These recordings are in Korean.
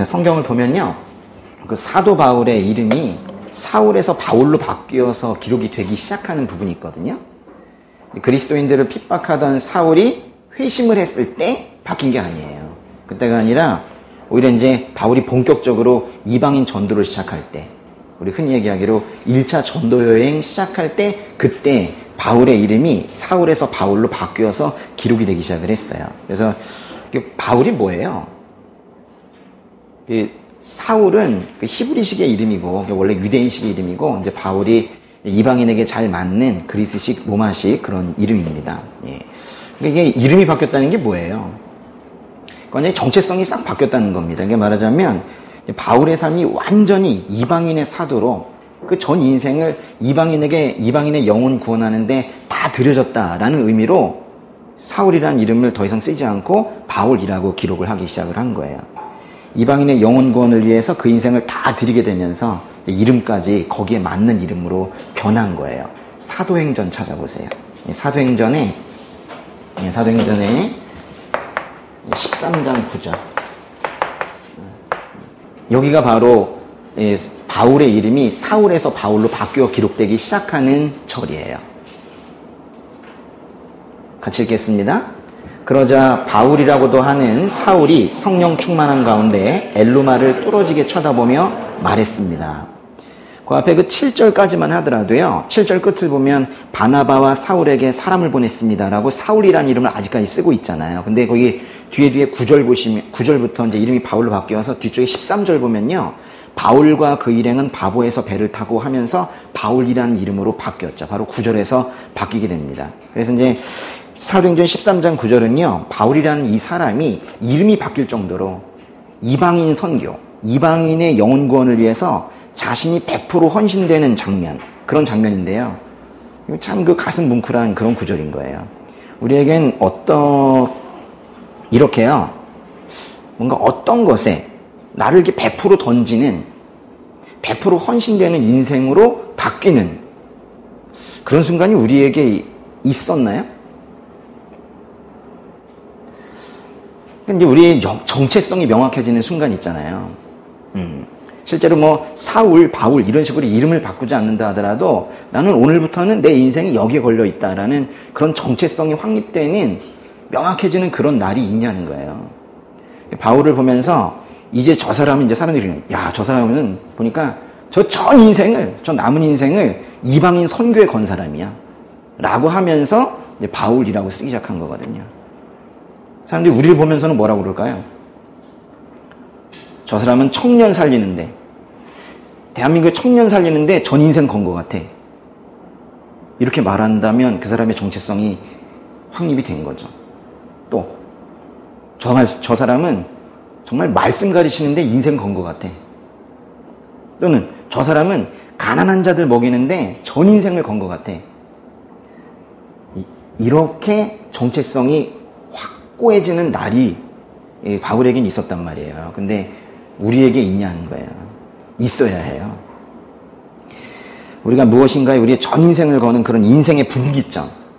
성경을 보면요, 그 사도 바울의 이름이 사울에서 바울로 바뀌어서 기록이 되기 시작하는 부분이 있거든요. 그리스도인들을 핍박하던 사울이 회심을 했을 때 바뀐 게 아니에요. 그때가 아니라 오히려 이제 바울이 본격적으로 이방인 전도를 시작할 때, 우리 흔히 얘기하기로 1차 전도 여행 시작할 때, 그때 바울의 이름이 사울에서 바울로 바뀌어서 기록이 되기 시작을 했어요. 그래서 바울이 뭐예요? 사울은 히브리식의 이름이고 원래 유대인식의 이름이고, 이제 바울이 이방인에게 잘 맞는 그리스식 로마식 그런 이름입니다. 예. 그러니까 이게 이름이 바뀌었다는 게 뭐예요? 완전히 정체성이 싹 바뀌었다는 겁니다. 이게 말하자면 바울의 삶이 완전히 이방인의 사도로 그 전 인생을 이방인의 영혼 구원하는데 다 들여졌다라는 의미로 사울이라는 이름을 더 이상 쓰지 않고 바울이라고 기록을 하기 시작을 한 거예요. 이방인의 영혼 구원을 위해서 그 인생을 다 드리게 되면서 이름까지 거기에 맞는 이름으로 변한 거예요. 사도행전 찾아보세요. 사도행전에 13장 9절. 여기가 바로 바울의 이름이 사울에서 바울로 바뀌어 기록되기 시작하는 절이에요. 같이 읽겠습니다. 그러자 바울이라고도 하는 사울이 성령 충만한 가운데 엘루마를 뚫어지게 쳐다보며 말했습니다. 그 앞에 그 7절까지만 하더라도요, 7절 끝을 보면 바나바와 사울에게 사람을 보냈습니다라고 사울이라는 이름을 아직까지 쓰고 있잖아요. 근데 거기 뒤에 9절 보시면, 9절부터 이제 이름이 바울로 바뀌어서 뒤쪽에 13절 보면요, 바울과 그 일행은 바보에서 배를 타고 하면서 바울이라는 이름으로 바뀌었죠. 바로 9절에서 바뀌게 됩니다. 그래서 이제 사도행전 13장 9절은요, 바울이라는 이 사람이 이름이 바뀔 정도로 이방인 선교, 이방인의 영혼 구원을 위해서 자신이 100% 헌신되는 장면, 그런 장면인데요. 참 그 가슴 뭉클한 그런 구절인 거예요. 우리에겐 이렇게요, 뭔가 어떤 것에 나를 이렇게 100% 던지는, 100% 헌신되는 인생으로 바뀌는 그런 순간이 우리에게 있었나요? 근데 우리의 정체성이 명확해지는 순간 있잖아요. 실제로 뭐 사울, 바울 이런 식으로 이름을 바꾸지 않는다 하더라도 나는 오늘부터는 내 인생이 여기에 걸려 있다라는 그런 정체성이 확립되는, 명확해지는 그런 날이 있냐는 거예요. 바울을 보면서 이제 저 사람은, 이제 사람들이 야, 저 사람은 보니까 저 남은 인생을 이방인 선교에 건 사람이야 라고 하면서 이제 바울이라고 쓰기 시작한 거거든요. 사람들이 우리를 보면서는 뭐라고 그럴까요? 저 사람은 청년 살리는데, 대한민국의 청년 살리는데 전 인생 건 것 같아, 이렇게 말한다면 그 사람의 정체성이 확립이 된 거죠. 또 저 사람은 정말 말씀 가르치는데 인생 건 것 같아, 또는 저 사람은 가난한 자들 먹이는데 전 인생을 건 것 같아, 이렇게 정체성이 확고해지는 날이 바울에겐 있었단 말이에요. 근데 우리에게 있냐는 거예요. 있어야 해요. 우리가 무엇인가에 우리의 전 인생을 거는 그런 인생의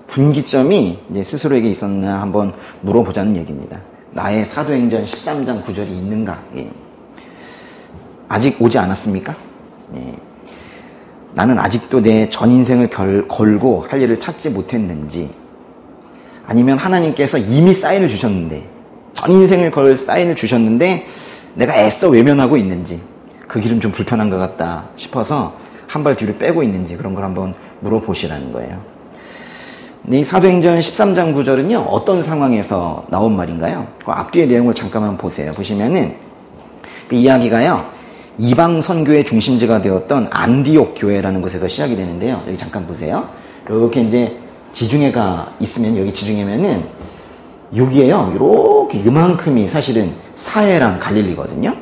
분기점이 이제 스스로에게 있었나 한번 물어보자는 얘기입니다. 나의 사도행전 13장 9절이 있는가? 예. 아직 오지 않았습니까? 예. 나는 아직도 내 전 인생을 걸고 할 일을 찾지 못했는지, 아니면 하나님께서 이미 사인을 주셨는데, 전 인생을 걸 사인을 주셨는데 내가 애써 외면하고 있는지, 그 길은 좀 불편한 것 같다 싶어서 한 발 뒤로 빼고 있는지, 그런 걸 한번 물어보시라는 거예요. 이 사도행전 13장 9절은요, 어떤 상황에서 나온 말인가요? 그 앞뒤의 내용을 잠깐만 보세요. 보시면은 그 이야기가요, 이방 선교의 중심지가 되었던 안디옥 교회라는 곳에서 시작이 되는데요. 여기 잠깐 보세요. 이렇게 이제 지중해가 있으면, 여기 지중해면은 여기에요, 이렇게 이만큼이 사실은 사해랑 갈릴리거든요.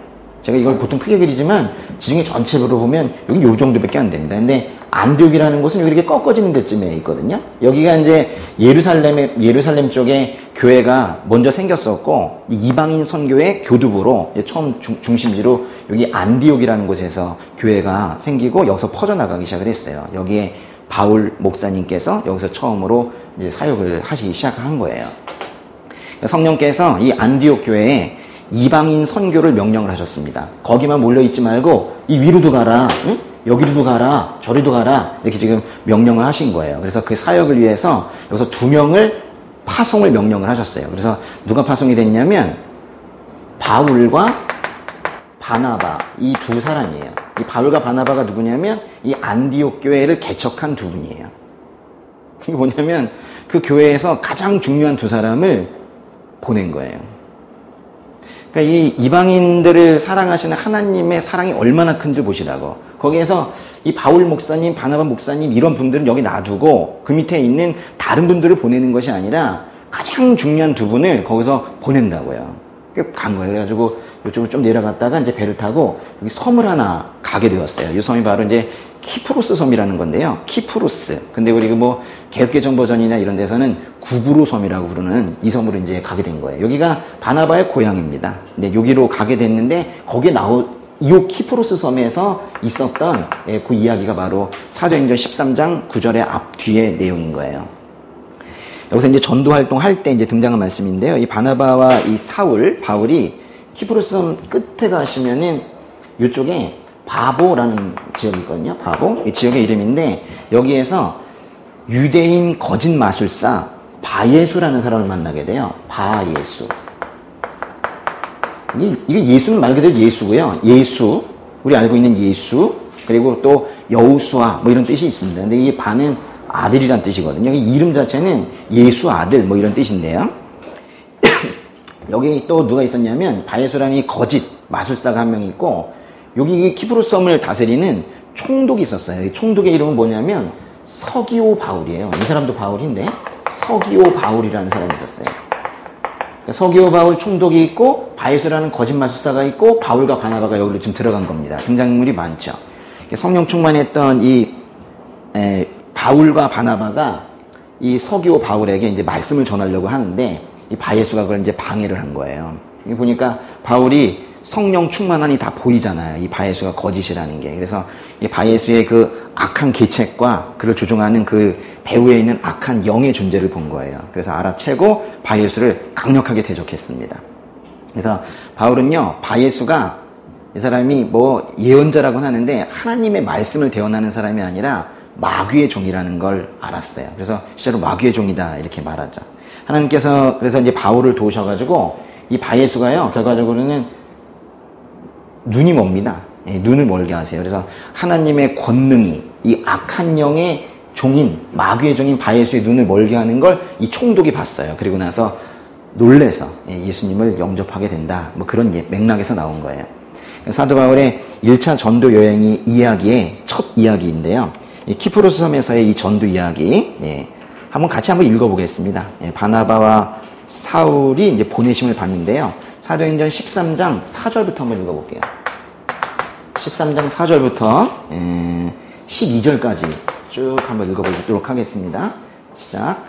제가 이걸 보통 크게 그리지만 지중해 전체로 보면 여기 요 정도밖에 안 됩니다. 근데 안디옥이라는 곳은 여기 이렇게 꺾어지는 데쯤에 있거든요. 여기가 이제 예루살렘 쪽에 교회가 먼저 생겼었고, 이방인 선교의 교두보로 처음 중심지로 여기 안디옥이라는 곳에서 교회가 생기고 여기서 퍼져나가기 시작을 했어요. 여기에 바울 목사님께서 여기서 처음으로 이제 사역을 하시기 시작한 거예요. 성령께서 이 안디옥 교회에 이방인 선교를 명령을 하셨습니다. 거기만 몰려있지 말고 이 위로도 가라, 응? 여기로도 가라, 저리도 가라, 이렇게 지금 명령을 하신 거예요. 그래서 그 사역을 위해서 여기서 2명을 파송을 명령을 하셨어요. 그래서 누가 파송이 됐냐면 바울과 바나바, 이 두 사람이에요. 이 바울과 바나바가 누구냐면 이 안디옥 교회를 개척한 두 분이에요. 이게 뭐냐면 그 교회에서 가장 중요한 두 사람을 보낸 거예요. 그러니까 이 이방인들을 사랑하시는 하나님의 사랑이 얼마나 큰지 보시라고. 거기에서 이 바울 목사님, 바나바 목사님 이런 분들은 여기 놔두고 그 밑에 있는 다른 분들을 보내는 것이 아니라 가장 중요한 두 분을 거기서 보낸다고요. 간 거예요. 그래가지고 이쪽으로 좀 내려갔다가 이제 배를 타고 여기 섬을 하나 가게 되었어요. 이 섬이 바로 이제 키프로스 섬이라는 건데요. 키프로스. 근데 우리 뭐 개혁개정 버전이나 이런 데서는 구브로 섬이라고 부르는 이 섬으로 이제 가게 된 거예요. 여기가 바나바의 고향입니다. 근데 여기로 가게 됐는데 거기에 이 키프로스 섬에서 있었던 그 이야기가 바로 사도행전 13장 9절의 앞뒤의 내용인 거예요. 여기서 이제 전도 활동할 때 이제 등장한 말씀인데요. 이 바나바와 이 바울이 키프로스 섬 끝에 가시면은 이쪽에 바보라는 지역이 있거든요. 바보. 이 지역의 이름인데 여기에서 유대인 거짓 마술사 바예수라는 사람을 만나게 돼요. 바예수. 이게 예수는 말 그대로 예수고요. 예수. 우리 알고 있는 예수. 그리고 또 여우수아 뭐 이런 뜻이 있습니다. 근데 이 바는 아들이란 뜻이거든요. 이 이름 자체는 예수 아들 뭐 이런 뜻인데요. 여기 또 누가 있었냐면 바예수라는 이 거짓 마술사가 한 명 있고 여기 키프로스 섬을 다스리는 총독이 있었어요. 이 총독의 이름은 뭐냐면 서기오 바울이에요. 이 사람도 바울인데 서기오 바울이라는 사람이 있었어요. 서기오 바울 총독이 있고 바예수라는 거짓 마술사가 있고 바울과 바나바가 여기로 지금 들어간 겁니다. 등장인물이 많죠. 성령 충만했던 이 바울과 바나바가 이 서기오 바울에게 이제 말씀을 전하려고 하는데 이 바예수가 그걸 이제 방해를 한 거예요. 보니까 바울이 성령 충만하니 다 보이잖아요. 이 바예수가 거짓이라는 게. 그래서 이 바예수의 그 악한 계책과 그를 조종하는 그 배후에 있는 악한 영의 존재를 본 거예요. 그래서 알아채고 바예수를 강력하게 대적했습니다. 그래서 바울은요, 바예수가 이 사람이 뭐 예언자라고는 하는데 하나님의 말씀을 대언하는 사람이 아니라 마귀의 종이라는 걸 알았어요. 그래서 실제로 마귀의 종이다 이렇게 말하죠. 하나님께서 그래서 이제 바울을 도우셔가지고 이 바예수가요, 결과적으로는 눈이 멉니다. 눈을 멀게 하세요. 그래서 하나님의 권능이 이 악한 영의 종인, 마귀의 종인 바예수의 눈을 멀게 하는 걸 이 총독이 봤어요. 그리고 나서 놀래서 예수님을 영접하게 된다. 뭐 그런 맥락에서 나온 거예요. 사도 바울의 1차 전도 여행이 이야기의 첫 이야기인데요. 이 키프로스 섬에서의 이 전도 이야기, 같이 한번 읽어보겠습니다. 바나바와 사울이 이제 보내심을 받는데요. 사도행전 13장 4절부터 한번 읽어볼게요. 13장 4절부터 12절까지 쭉 한번 읽어보도록 하겠습니다. 시작.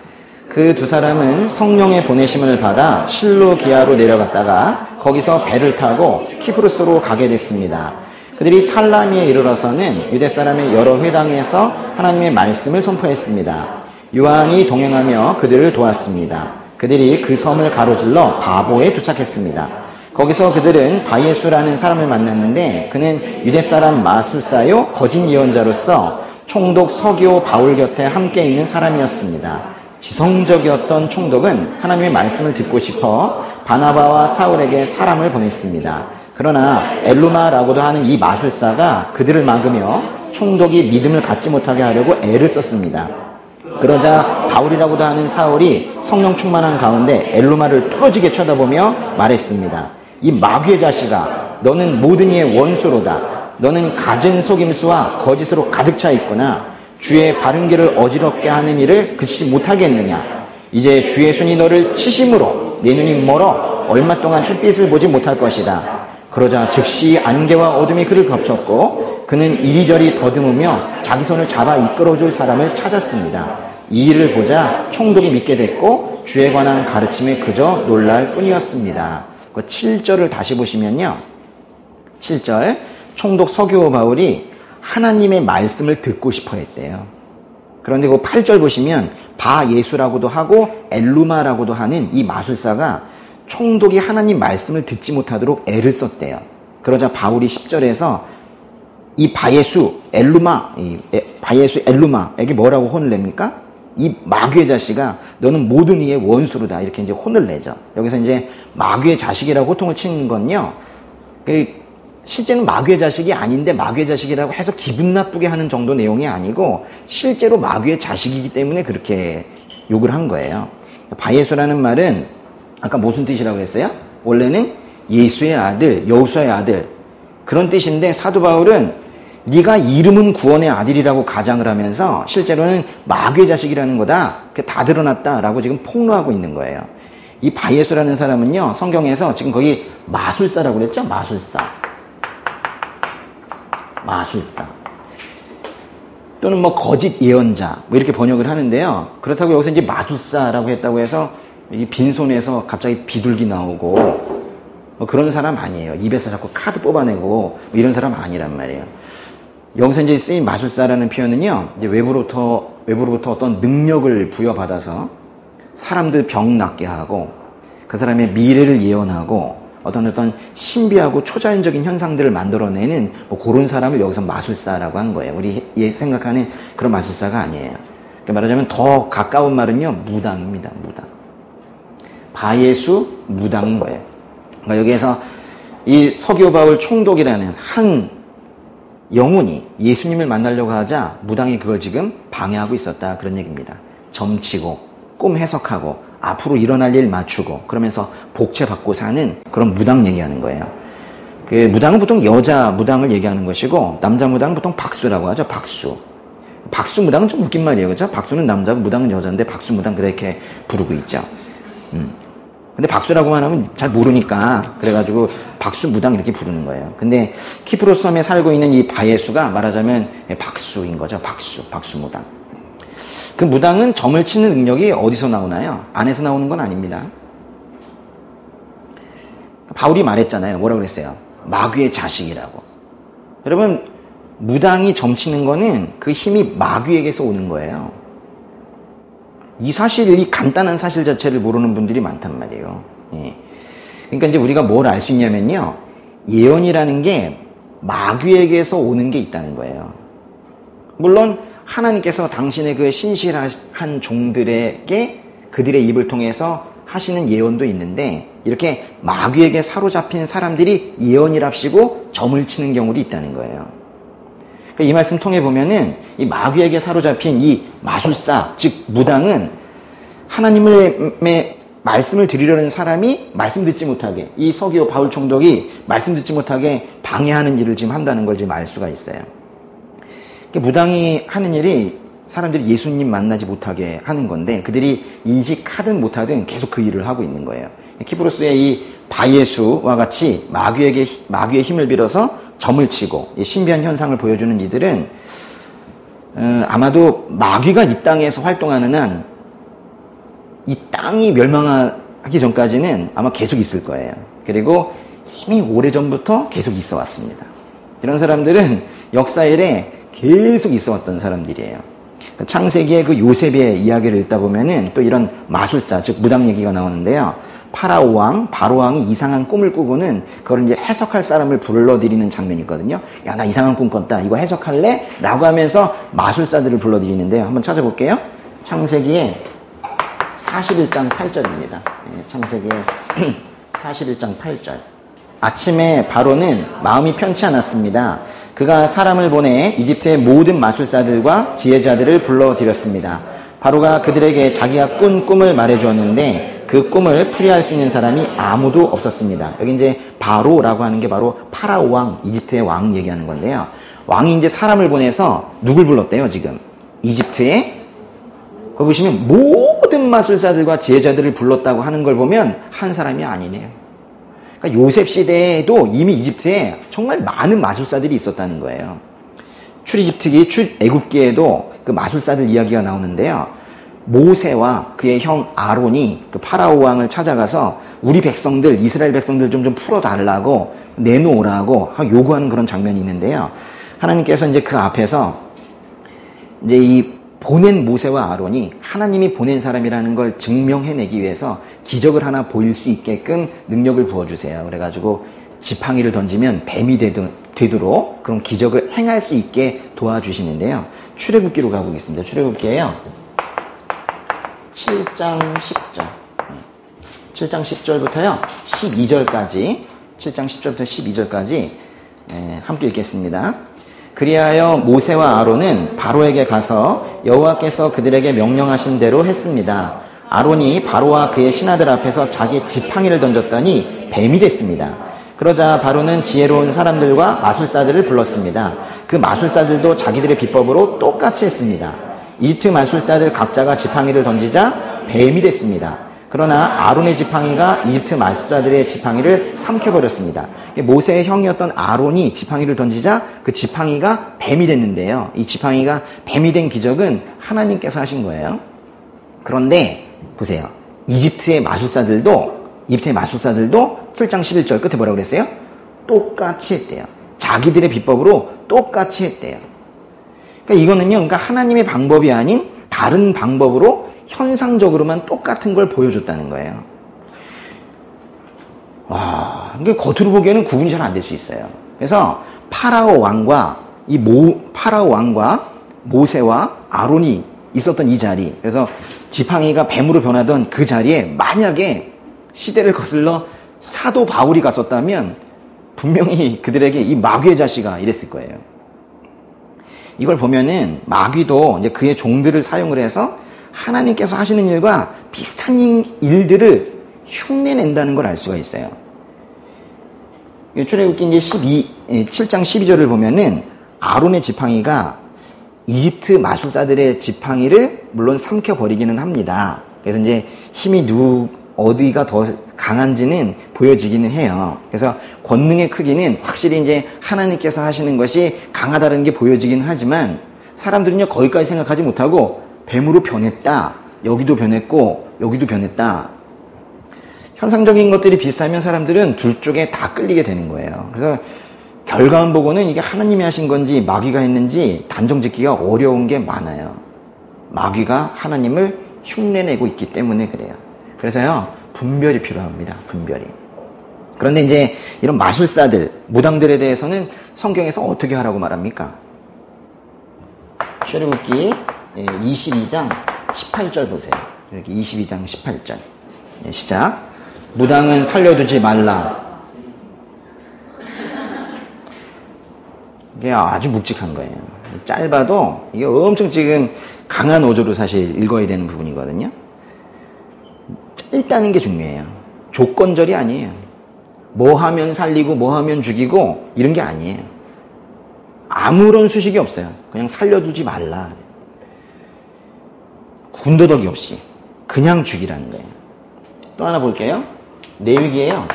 그 두 사람은 성령의 보내심을 받아 실로기아로 내려갔다가 거기서 배를 타고 키프로스로 가게 됐습니다. 그들이 살라미에 이르러서는 유대 사람의 여러 회당에서 하나님의 말씀을 선포했습니다. 요한이 동행하며 그들을 도왔습니다. 그들이 그 섬을 가로질러 바보에 도착했습니다. 거기서 그들은 바예수라는 사람을 만났는데 그는 유대 사람 마술사요 거짓 예언자로서 총독 서기오 바울 곁에 함께 있는 사람이었습니다. 지성적이었던 총독은 하나님의 말씀을 듣고 싶어 바나바와 사울에게 사람을 보냈습니다. 그러나 엘루마라고도 하는 이 마술사가 그들을 막으며 총독이 믿음을 갖지 못하게 하려고 애를 썼습니다. 그러자 바울이라고도 하는 사울이 성령 충만한 가운데 엘루마를 뚫어지게 쳐다보며 말했습니다. 이 마귀의 자식아, 너는 모든 이의 원수로다. 너는 갖은 속임수와 거짓으로 가득 차 있구나. 주의 바른 길을 어지럽게 하는 일을 그치지 못하겠느냐. 이제 주의 손이 너를 치심으로 네 눈이 멀어 얼마 동안 햇빛을 보지 못할 것이다. 그러자 즉시 안개와 어둠이 그를 덮쳤고 그는 이리저리 더듬으며 자기 손을 잡아 이끌어줄 사람을 찾았습니다. 이 일을 보자 총독이 믿게 됐고 주에 관한 가르침에 그저 놀랄 뿐이었습니다. 그 7절을 다시 보시면요. 7절 총독 서기오 바울이 하나님의 말씀을 듣고 싶어 했대요. 그런데 그 8절 보시면 바예수라고도 하고 엘루마라고도 하는 이 마술사가 총독이 하나님 말씀을 듣지 못하도록 애를 썼대요. 그러자 바울이 10절에서 이 바예수 엘루마에게 뭐라고 혼을 냅니까? 이 마귀의 자식아, 너는 모든 이의 원수로다. 이렇게 이제 혼을 내죠. 여기서 이제 마귀의 자식이라고 호통을 치는 건요, 실제는 마귀의 자식이 아닌데 마귀의 자식이라고 해서 기분 나쁘게 하는 정도 내용이 아니고 실제로 마귀의 자식이기 때문에 그렇게 욕을 한 거예요. 바예수라는 말은 아까 무슨 뜻이라고 했어요? 원래는 예수의 아들, 여호수아의 아들, 그런 뜻인데 사도 바울은 네가 이름은 구원의 아들이라고 가장을 하면서 실제로는 마귀의 자식이라는 거다, 다 드러났다라고 지금 폭로하고 있는 거예요. 이 바예수라는 사람은요, 성경에서 지금 거기 마술사라고 그랬죠? 마술사 또는 뭐 거짓 예언자 뭐 이렇게 번역을 하는데요, 그렇다고 여기서 이제 마술사라고 했다고 해서 이 빈손에서 갑자기 비둘기 나오고 뭐 그런 사람 아니에요. 입에서 자꾸 카드 뽑아내고 뭐 이런 사람 아니란 말이에요. 여기서 이제 쓰인 마술사라는 표현은요, 이제 외부로부터 어떤 능력을 부여받아서 사람들 병 낫게 하고 그 사람의 미래를 예언하고 어떤 신비하고 초자연적인 현상들을 만들어내는 뭐 그런 사람을 여기서 마술사라고 한 거예요. 우리 생각하는 그런 마술사가 아니에요. 그러니까 말하자면 더 가까운 말은요, 무당입니다. 무당. 바예수 무당인 거예요. 그러니까 여기에서 이 서기오 바울 총독이라는 한 영혼이 예수님을 만나려고 하자 무당이 그걸 지금 방해하고 있었다, 그런 얘기입니다. 점치고 꿈 해석하고 앞으로 일어날 일 맞추고 그러면서 복채받고 사는 그런 무당 얘기하는 거예요. 그 무당은 보통 여자 무당을 얘기하는 것이고 남자 무당은 보통 박수라고 하죠. 박수 무당은 좀 웃긴 말이에요, 그렇죠? 박수는 남자고 무당은 여자인데 박수 무당 그렇게 부르고 있죠. 근데 박수라고만 하면 잘 모르니까 그래가지고 박수 무당 이렇게 부르는 거예요. 근데 키프로스 섬에 살고 있는 이 바예수가 말하자면 박수인 거죠. 박수 무당. 그 무당은 점을 치는 능력이 어디서 나오나요? 안에서 나오는 건 아닙니다. 바울이 말했잖아요. 뭐라고 그랬어요? 마귀의 자식이라고. 여러분, 무당이 점 치는 거는 그 힘이 마귀에게서 오는 거예요. 이 간단한 사실 자체를 모르는 분들이 많단 말이에요. 예. 그러니까 이제 우리가 뭘 알 수 있냐면요, 예언이라는 게 마귀에게서 오는 게 있다는 거예요. 물론 하나님께서 당신의 그 신실한 종들에게 그들의 입을 통해서 하시는 예언도 있는데 이렇게 마귀에게 사로잡힌 사람들이 예언이랍시고 점을 치는 경우도 있다는 거예요. 그러니까 이 말씀 통해 보면은 이 마귀에게 사로잡힌 이 마술사, 즉 무당은 하나님의 말씀을 드리려는 사람이 말씀 듣지 못하게, 이 서기오 바울 총독이 말씀 듣지 못하게 방해하는 일을 지금 한다는 걸 지금 알 수가 있어요. 무당이 하는 일이 사람들이 예수님 만나지 못하게 하는 건데 그들이 인식하든 못하든 계속 그 일을 하고 있는 거예요. 키프로스의 이 바예수와 같이 마귀의 힘을 빌어서 점을 치고 신비한 현상을 보여주는 이들은 아마도 마귀가 이 땅에서 활동하는 한 이 땅이 멸망하기 전까지는 아마 계속 있을 거예요. 그리고 이미 오래전부터 계속 있어 왔습니다. 이런 사람들은 역사일에 계속 있어 왔던 사람들이에요. 창세기의 그 요셉의 이야기를 읽다 보면은 또 이런 마술사, 즉 무당 얘기가 나오는데요. 바로왕이 이상한 꿈을 꾸고는 그걸 이제 해석할 사람을 불러들이는 장면이 있거든요. 야, 나 이상한 꿈 꿨다. 이거 해석할래? 라고 하면서 마술사들을 불러들이는데요. 한번 찾아볼게요. 창세기의 41장 8절입니다. 창세기의 41장 8절. 아침에 바로는 마음이 편치 않았습니다. 그가 사람을 보내 이집트의 모든 마술사들과 지혜자들을 불러들였습니다. 바로가 그들에게 자기가 꾼 꿈을 말해주었는데 그 꿈을 풀이할 수 있는 사람이 아무도 없었습니다. 여기 이제 바로라고 하는 게 바로 파라오 왕, 이집트의 왕 얘기하는 건데요. 왕이 이제 사람을 보내서 누굴 불렀대요, 지금? 이집트의, 거기 보시면 모든 마술사들과 지혜자들을 불렀다고 하는 걸 보면 한 사람이 아니네요. 그러니까 요셉 시대에도 이미 이집트에 정말 많은 마술사들이 있었다는 거예요. 애굽기에도 그 마술사들 이야기가 나오는데요. 모세와 그의 형 아론이 그 파라오 왕을 찾아가서 우리 백성들, 이스라엘 백성들 좀 풀어달라고 내놓으라고 요구하는 그런 장면이 있는데요. 하나님께서 이제 그 앞에서 이제 이 보낸 모세와 아론이 하나님이 보낸 사람이라는 걸 증명해내기 위해서 기적을 하나 보일 수 있게끔 능력을 부어주세요. 그래가지고 지팡이를 던지면 뱀이 되도록 그런 기적을 행할 수 있게 도와주시는데요. 출애굽기로 가보겠습니다. 출애굽기에요. 7장 10절. 7장 10절부터요. 12절까지 7장 10절부터 12절까지 함께 읽겠습니다. 그리하여 모세와 아론은 바로에게 가서 여호와께서 그들에게 명령하신 대로 했습니다. 아론이 바로와 그의 신하들 앞에서 자기 지팡이를 던졌더니 뱀이 됐습니다. 그러자 바로는 지혜로운 사람들과 마술사들을 불렀습니다. 그 마술사들도 자기들의 비법으로 똑같이 했습니다. 이집트 마술사들 각자가 지팡이를 던지자 뱀이 됐습니다. 그러나 아론의 지팡이가 이집트 마술사들의 지팡이를 삼켜버렸습니다. 모세의 형이었던 아론이 지팡이를 던지자 그 지팡이가 뱀이 됐는데요. 이 지팡이가 뱀이 된 기적은 하나님께서 하신 거예요. 그런데 보세요. 이집트의 마술사들도 7장 11절 끝에 뭐라고 그랬어요? 똑같이 했대요. 자기들의 비법으로 똑같이 했대요. 그러니까 이거는요, 그러니까 하나님의 방법이 아닌 다른 방법으로 현상적으로만 똑같은 걸 보여줬다는 거예요. 와, 이게 겉으로 보기에는 구분이 잘 안 될 수 있어요. 그래서 파라오 왕과 모세와 아론이 있었던 이 자리, 그래서 지팡이가 뱀으로 변하던 그 자리에 만약에 시대를 거슬러 사도 바울이 갔었다면 분명히 그들에게 이 마귀의 자식아 이랬을 거예요. 이걸 보면은 마귀도 이제 그의 종들을 사용을 해서 하나님께서 하시는 일과 비슷한 일들을 흉내낸다는 걸 알 수가 있어요. 출애굽기 이제 7장 12절을 보면은 아론의 지팡이가 이집트 마술사들의 지팡이를 물론 삼켜버리기는 합니다. 그래서 이제 힘이 어디가 더 강한지는 보여지기는 해요. 그래서 권능의 크기는 확실히 이제 하나님께서 하시는 것이 강하다는 게 보여지긴 하지만 사람들은요, 거기까지 생각하지 못하고 뱀으로 변했다. 여기도 변했고, 여기도 변했다. 현상적인 것들이 비슷하면 사람들은 둘 쪽에 다 끌리게 되는 거예요. 그래서 결과만 보고는 이게 하나님이 하신 건지 마귀가 했는지 단정 짓기가 어려운 게 많아요. 마귀가 하나님을 흉내내고 있기 때문에 그래요. 그래서요, 분별이 필요합니다. 분별이. 그런데 이제 이런 마술사들, 무당들에 대해서는 성경에서 어떻게 하라고 말합니까? 출애굽기 22장 18절 보세요. 이렇게 22장 18절. 시작. 무당은 살려두지 말라. 이게 아주 묵직한 거예요. 짧아도 이게 엄청 지금 강한 어조로 사실 읽어야 되는 부분이거든요. 짧다는 게 중요해요. 조건절이 아니에요. 뭐 하면 살리고 뭐 하면 죽이고 이런 게 아니에요. 아무런 수식이 없어요. 그냥 살려두지 말라. 군더더기 없이 그냥 죽이라는 거예요. 또 하나 볼게요. 레위기에요.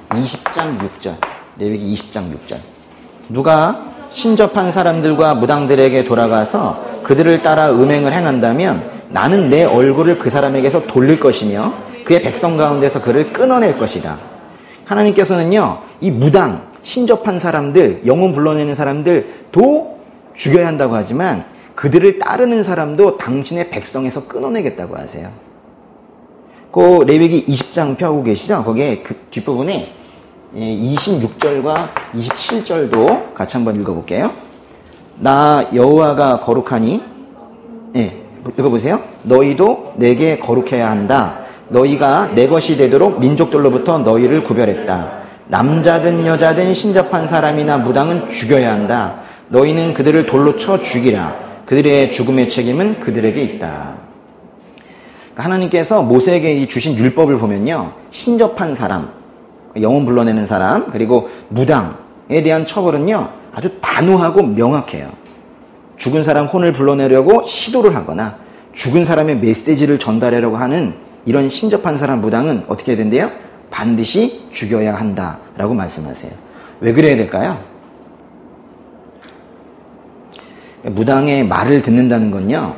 20장 6절. 레위기 20장 6절. 누가 신접한 사람들과 무당들에게 돌아가서 그들을 따라 음행을 행한다면 나는 내 얼굴을 그 사람에게서 돌릴 것이며 그의 백성 가운데서 그를 끊어낼 것이다. 하나님께서는요, 이 무당, 신접한 사람들, 영혼 불러내는 사람들도 죽여야 한다고 하지만 그들을 따르는 사람도 당신의 백성에서 끊어내겠다고 하세요. 그 레위기 20장 펴고 계시죠? 거기에 그 뒷부분에 26절과 27절도 같이 한번 읽어볼게요. 나 여호와가 거룩하니, 읽어보세요. 너희도 내게 거룩해야 한다. 너희가 내 것이 되도록 민족들로부터 너희를 구별했다. 남자든 여자든 신접한 사람이나 무당은 죽여야 한다. 너희는 그들을 돌로 쳐 죽이라. 그들의 죽음의 책임은 그들에게 있다. 하나님께서 모세에게 주신 율법을 보면요, 신접한 사람, 영혼 불러내는 사람, 그리고 무당에 대한 처벌은요, 아주 단호하고 명확해요. 죽은 사람 혼을 불러내려고 시도를 하거나 죽은 사람의 메시지를 전달하려고 하는 이런 신접한 사람 무당은 어떻게 해야 된대요? 반드시 죽여야 한다라고 말씀하세요. 왜 그래야 될까요? 무당의 말을 듣는다는 건요,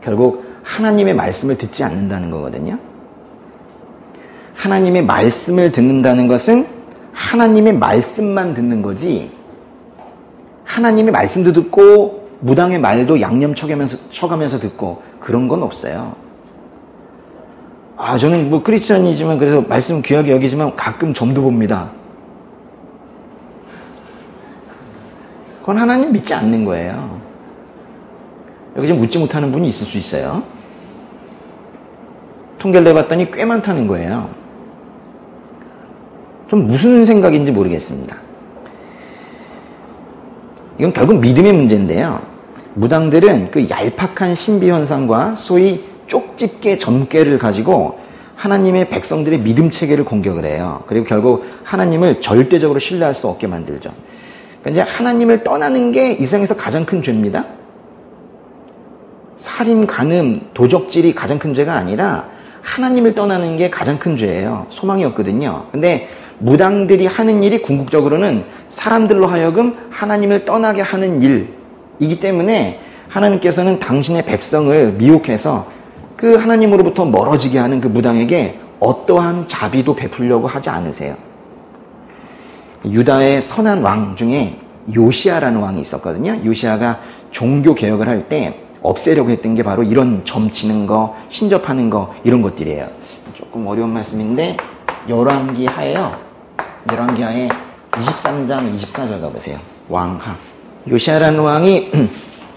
결국 하나님의 말씀을 듣지 않는다는 거거든요. 하나님의 말씀을 듣는다는 것은 하나님의 말씀만 듣는 거지, 하나님의 말씀도 듣고 무당의 말도 양념 쳐가면서 듣고 그런 건 없어요. 저는 뭐 크리스천이지만 그래서 말씀 귀하게 여기지만 가끔 점도 봅니다. 그건 하나님 믿지 않는 거예요. 여기 좀 묻지 못하는 분이 있을 수 있어요. 통계를 내봤더니 꽤 많다는 거예요. 좀 무슨 생각인지 모르겠습니다. 이건 결국 믿음의 문제인데요. 무당들은 그 얄팍한 신비현상과 소위 쪽집게 점괘를 가지고 하나님의 백성들의 믿음 체계를 공격을 해요. 그리고 결국 하나님을 절대적으로 신뢰할 수 없게 만들죠. 그러니까 이제 하나님을 떠나는 게 이 세상에서 가장 큰 죄입니다. 살인, 간음, 도적질이 가장 큰 죄가 아니라 하나님을 떠나는 게 가장 큰 죄예요. 소망이 없거든요. 근데 무당들이 하는 일이 궁극적으로는 사람들로 하여금 하나님을 떠나게 하는 일이기 때문에 하나님께서는 당신의 백성을 미혹해서 그 하나님으로부터 멀어지게 하는 그 무당에게 어떠한 자비도 베풀려고 하지 않으세요. 유다의 선한 왕 중에 요시아라는 왕이 있었거든요. 요시아가 종교 개혁을 할 때 없애려고 했던 게 바로 이런 점치는 거, 신접하는 거 이런 것들이에요. 조금 어려운 말씀인데 열왕기하에요. 열왕기하에 23장 24절 가보세요. 왕하. 요시아라는 왕이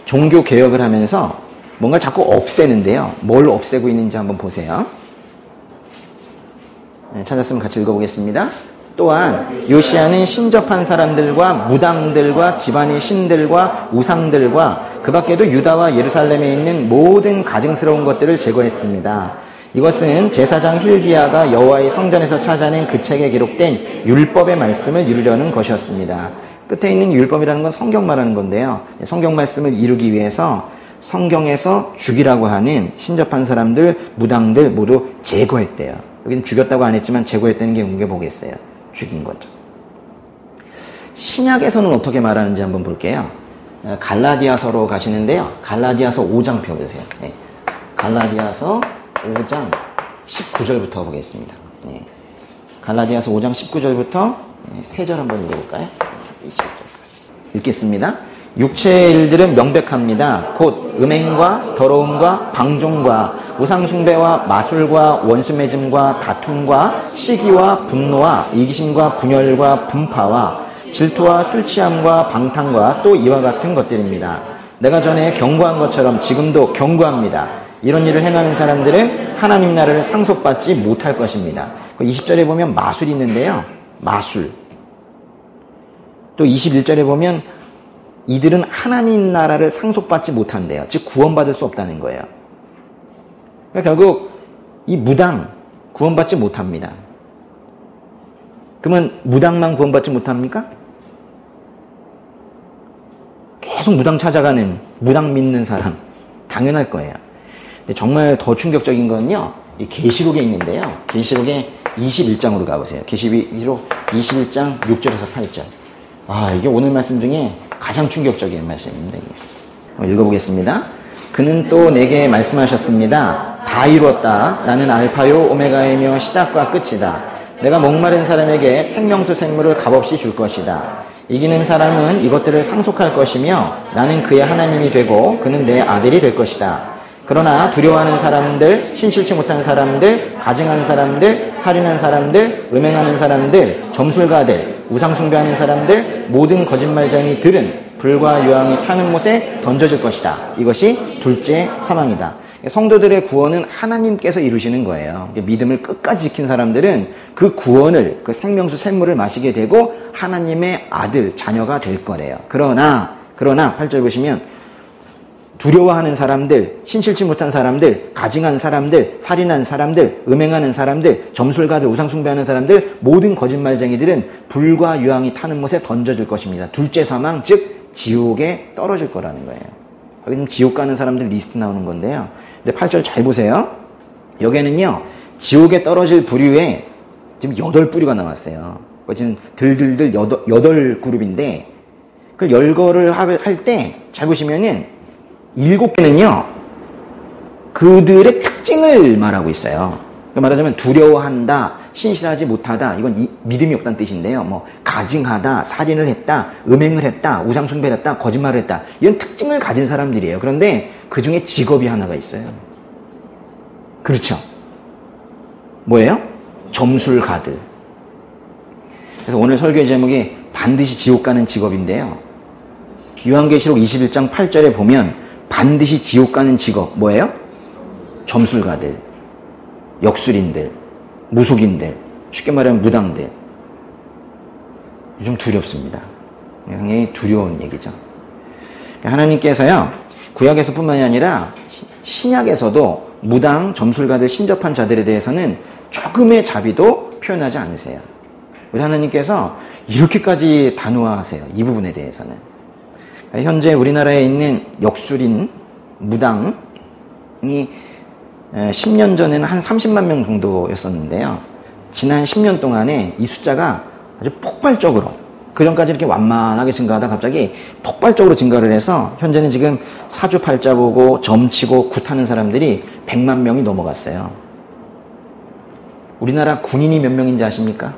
종교 개혁을 하면서 뭔가 자꾸 없애는데요. 뭘 없애고 있는지 한번 보세요. 찾았으면 같이 읽어보겠습니다. 또한 요시아는 신접한 사람들과 무당들과 집안의 신들과 우상들과 그 밖에도 유다와 예루살렘에 있는 모든 가증스러운 것들을 제거했습니다. 이것은 제사장 hil기야가 여호와의 성전에서 찾아낸 그 책에 기록된 율법의 말씀을 이루려는 것이었습니다. 끝에 있는 율법이라는 건 성경 말하는 건데요. 성경 말씀을 이루기 위해서 성경에서 죽이라고 하는 신접한 사람들, 무당들 모두 제거했대요. 여기는 죽였다고 안 했지만 제거했다는 게 옮겨보겠어요. 죽인 거죠. 신약에서는 어떻게 말하는지 한번 볼게요. 갈라디아서로 가시는데요. 갈라디아서 5장 펴보세요. 네. 갈라디아서 5장 19절부터 보겠습니다. 네. 갈라디아서 5장 19절부터 3절 한번 읽어볼까요? 20절까지. 읽겠습니다. 육체의 일들은 명백합니다. 곧 음행과 더러움과 방종과 우상숭배와 마술과 원수매짐과 다툼과 시기와 분노와 이기심과 분열과 분파와 질투와 술취함과 방탕과 또 이와 같은 것들입니다. 내가 전에 경고한 것처럼 지금도 경고합니다. 이런 일을 행하는 사람들은 하나님 나라를 상속받지 못할 것입니다. 20절에 보면 마술이 있는데요. 마술. 또 21절에 보면 이들은 하나님 나라를 상속받지 못한대요. 즉 구원받을 수 없다는 거예요. 그러니까 결국 이 무당 구원받지 못합니다. 그러면 무당만 구원받지 못합니까? 계속 무당 찾아가는, 무당 믿는 사람 당연할 거예요. 근데 정말 더 충격적인 건요, 이 계시록에 있는데요. 계시록에 21장으로 가보세요. 계시록 21장 6절에서 8절. 이게 오늘 말씀 중에 가장 충격적인 말씀입니다. 읽어보겠습니다. 그는 또 내게 말씀하셨습니다. 다 이루었다. 나는 알파요 오메가이며 시작과 끝이다. 내가 목마른 사람에게 생명수 생물을 값없이 줄 것이다. 이기는 사람은 이것들을 상속할 것이며 나는 그의 하나님이 되고 그는 내 아들이 될 것이다. 그러나 두려워하는 사람들, 신실치 못한 사람들, 가증한 사람들, 살인한 사람들, 음행하는 사람들, 점술가들, 우상숭배하는 사람들, 모든 거짓말쟁이들은 불과 유황이 타는 못에 던져질 것이다. 이것이 둘째 사망이다. 성도들의 구원은 하나님께서 이루시는 거예요. 믿음을 끝까지 지킨 사람들은 그 구원을, 그 생명수 샘물을 마시게 되고 하나님의 아들, 자녀가 될 거래요. 그러나 8절 보시면 두려워하는 사람들, 신실치 못한 사람들, 가증한 사람들, 살인한 사람들, 음행하는 사람들, 점술가들, 우상숭배하는 사람들, 모든 거짓말쟁이들은 불과 유황이 타는 못에 던져질 것입니다. 둘째 사망, 즉 지옥에 떨어질 거라는 거예요. 여기 지금 지옥 가는 사람들 리스트 나오는 건데요. 근데 8절 잘 보세요. 여기는요, 지옥에 떨어질 부류에 지금 8부류가 나왔어요. 지금 들들들 8그룹인데, 그걸 열거를 할 때 잘 보시면은 7개는요, 그들의 특징을 말하고 있어요. 말하자면 두려워한다, 신실하지 못하다, 이건 믿음이 없다는 뜻인데요. 뭐 가증하다, 살인을 했다, 음행을 했다, 우상숭배를 했다, 거짓말을 했다, 이런 특징을 가진 사람들이에요. 그런데 그 중에 직업이 하나가 있어요. 그렇죠? 뭐예요? 점술가들. 그래서 오늘 설교의 제목이 반드시 지옥 가는 직업인데요. 요한계시록 21장 8절에 보면 반드시 지옥 가는 직업 뭐예요? 점술가들, 역술인들, 무속인들, 쉽게 말하면 무당들. 좀 두렵습니다. 상당히 두려운 얘기죠. 하나님께서요, 구약에서뿐만이 아니라 신약에서도 무당, 점술가들, 신접한 자들에 대해서는 조금의 자비도 표현하지 않으세요. 우리 하나님께서 이렇게까지 단호하세요. 이 부분에 대해서는. 현재 우리나라에 있는 역술인, 무당이 10년 전에는 한 30만 명 정도였었는데요. 지난 10년 동안에 이 숫자가 아주 폭발적으로, 그전까지 이렇게 완만하게 증가하다 갑자기 폭발적으로 증가를 해서 현재는 지금 사주팔자 보고 점치고 굿하는 사람들이 100만 명이 넘어갔어요. 우리나라 군인이 몇 명인지 아십니까?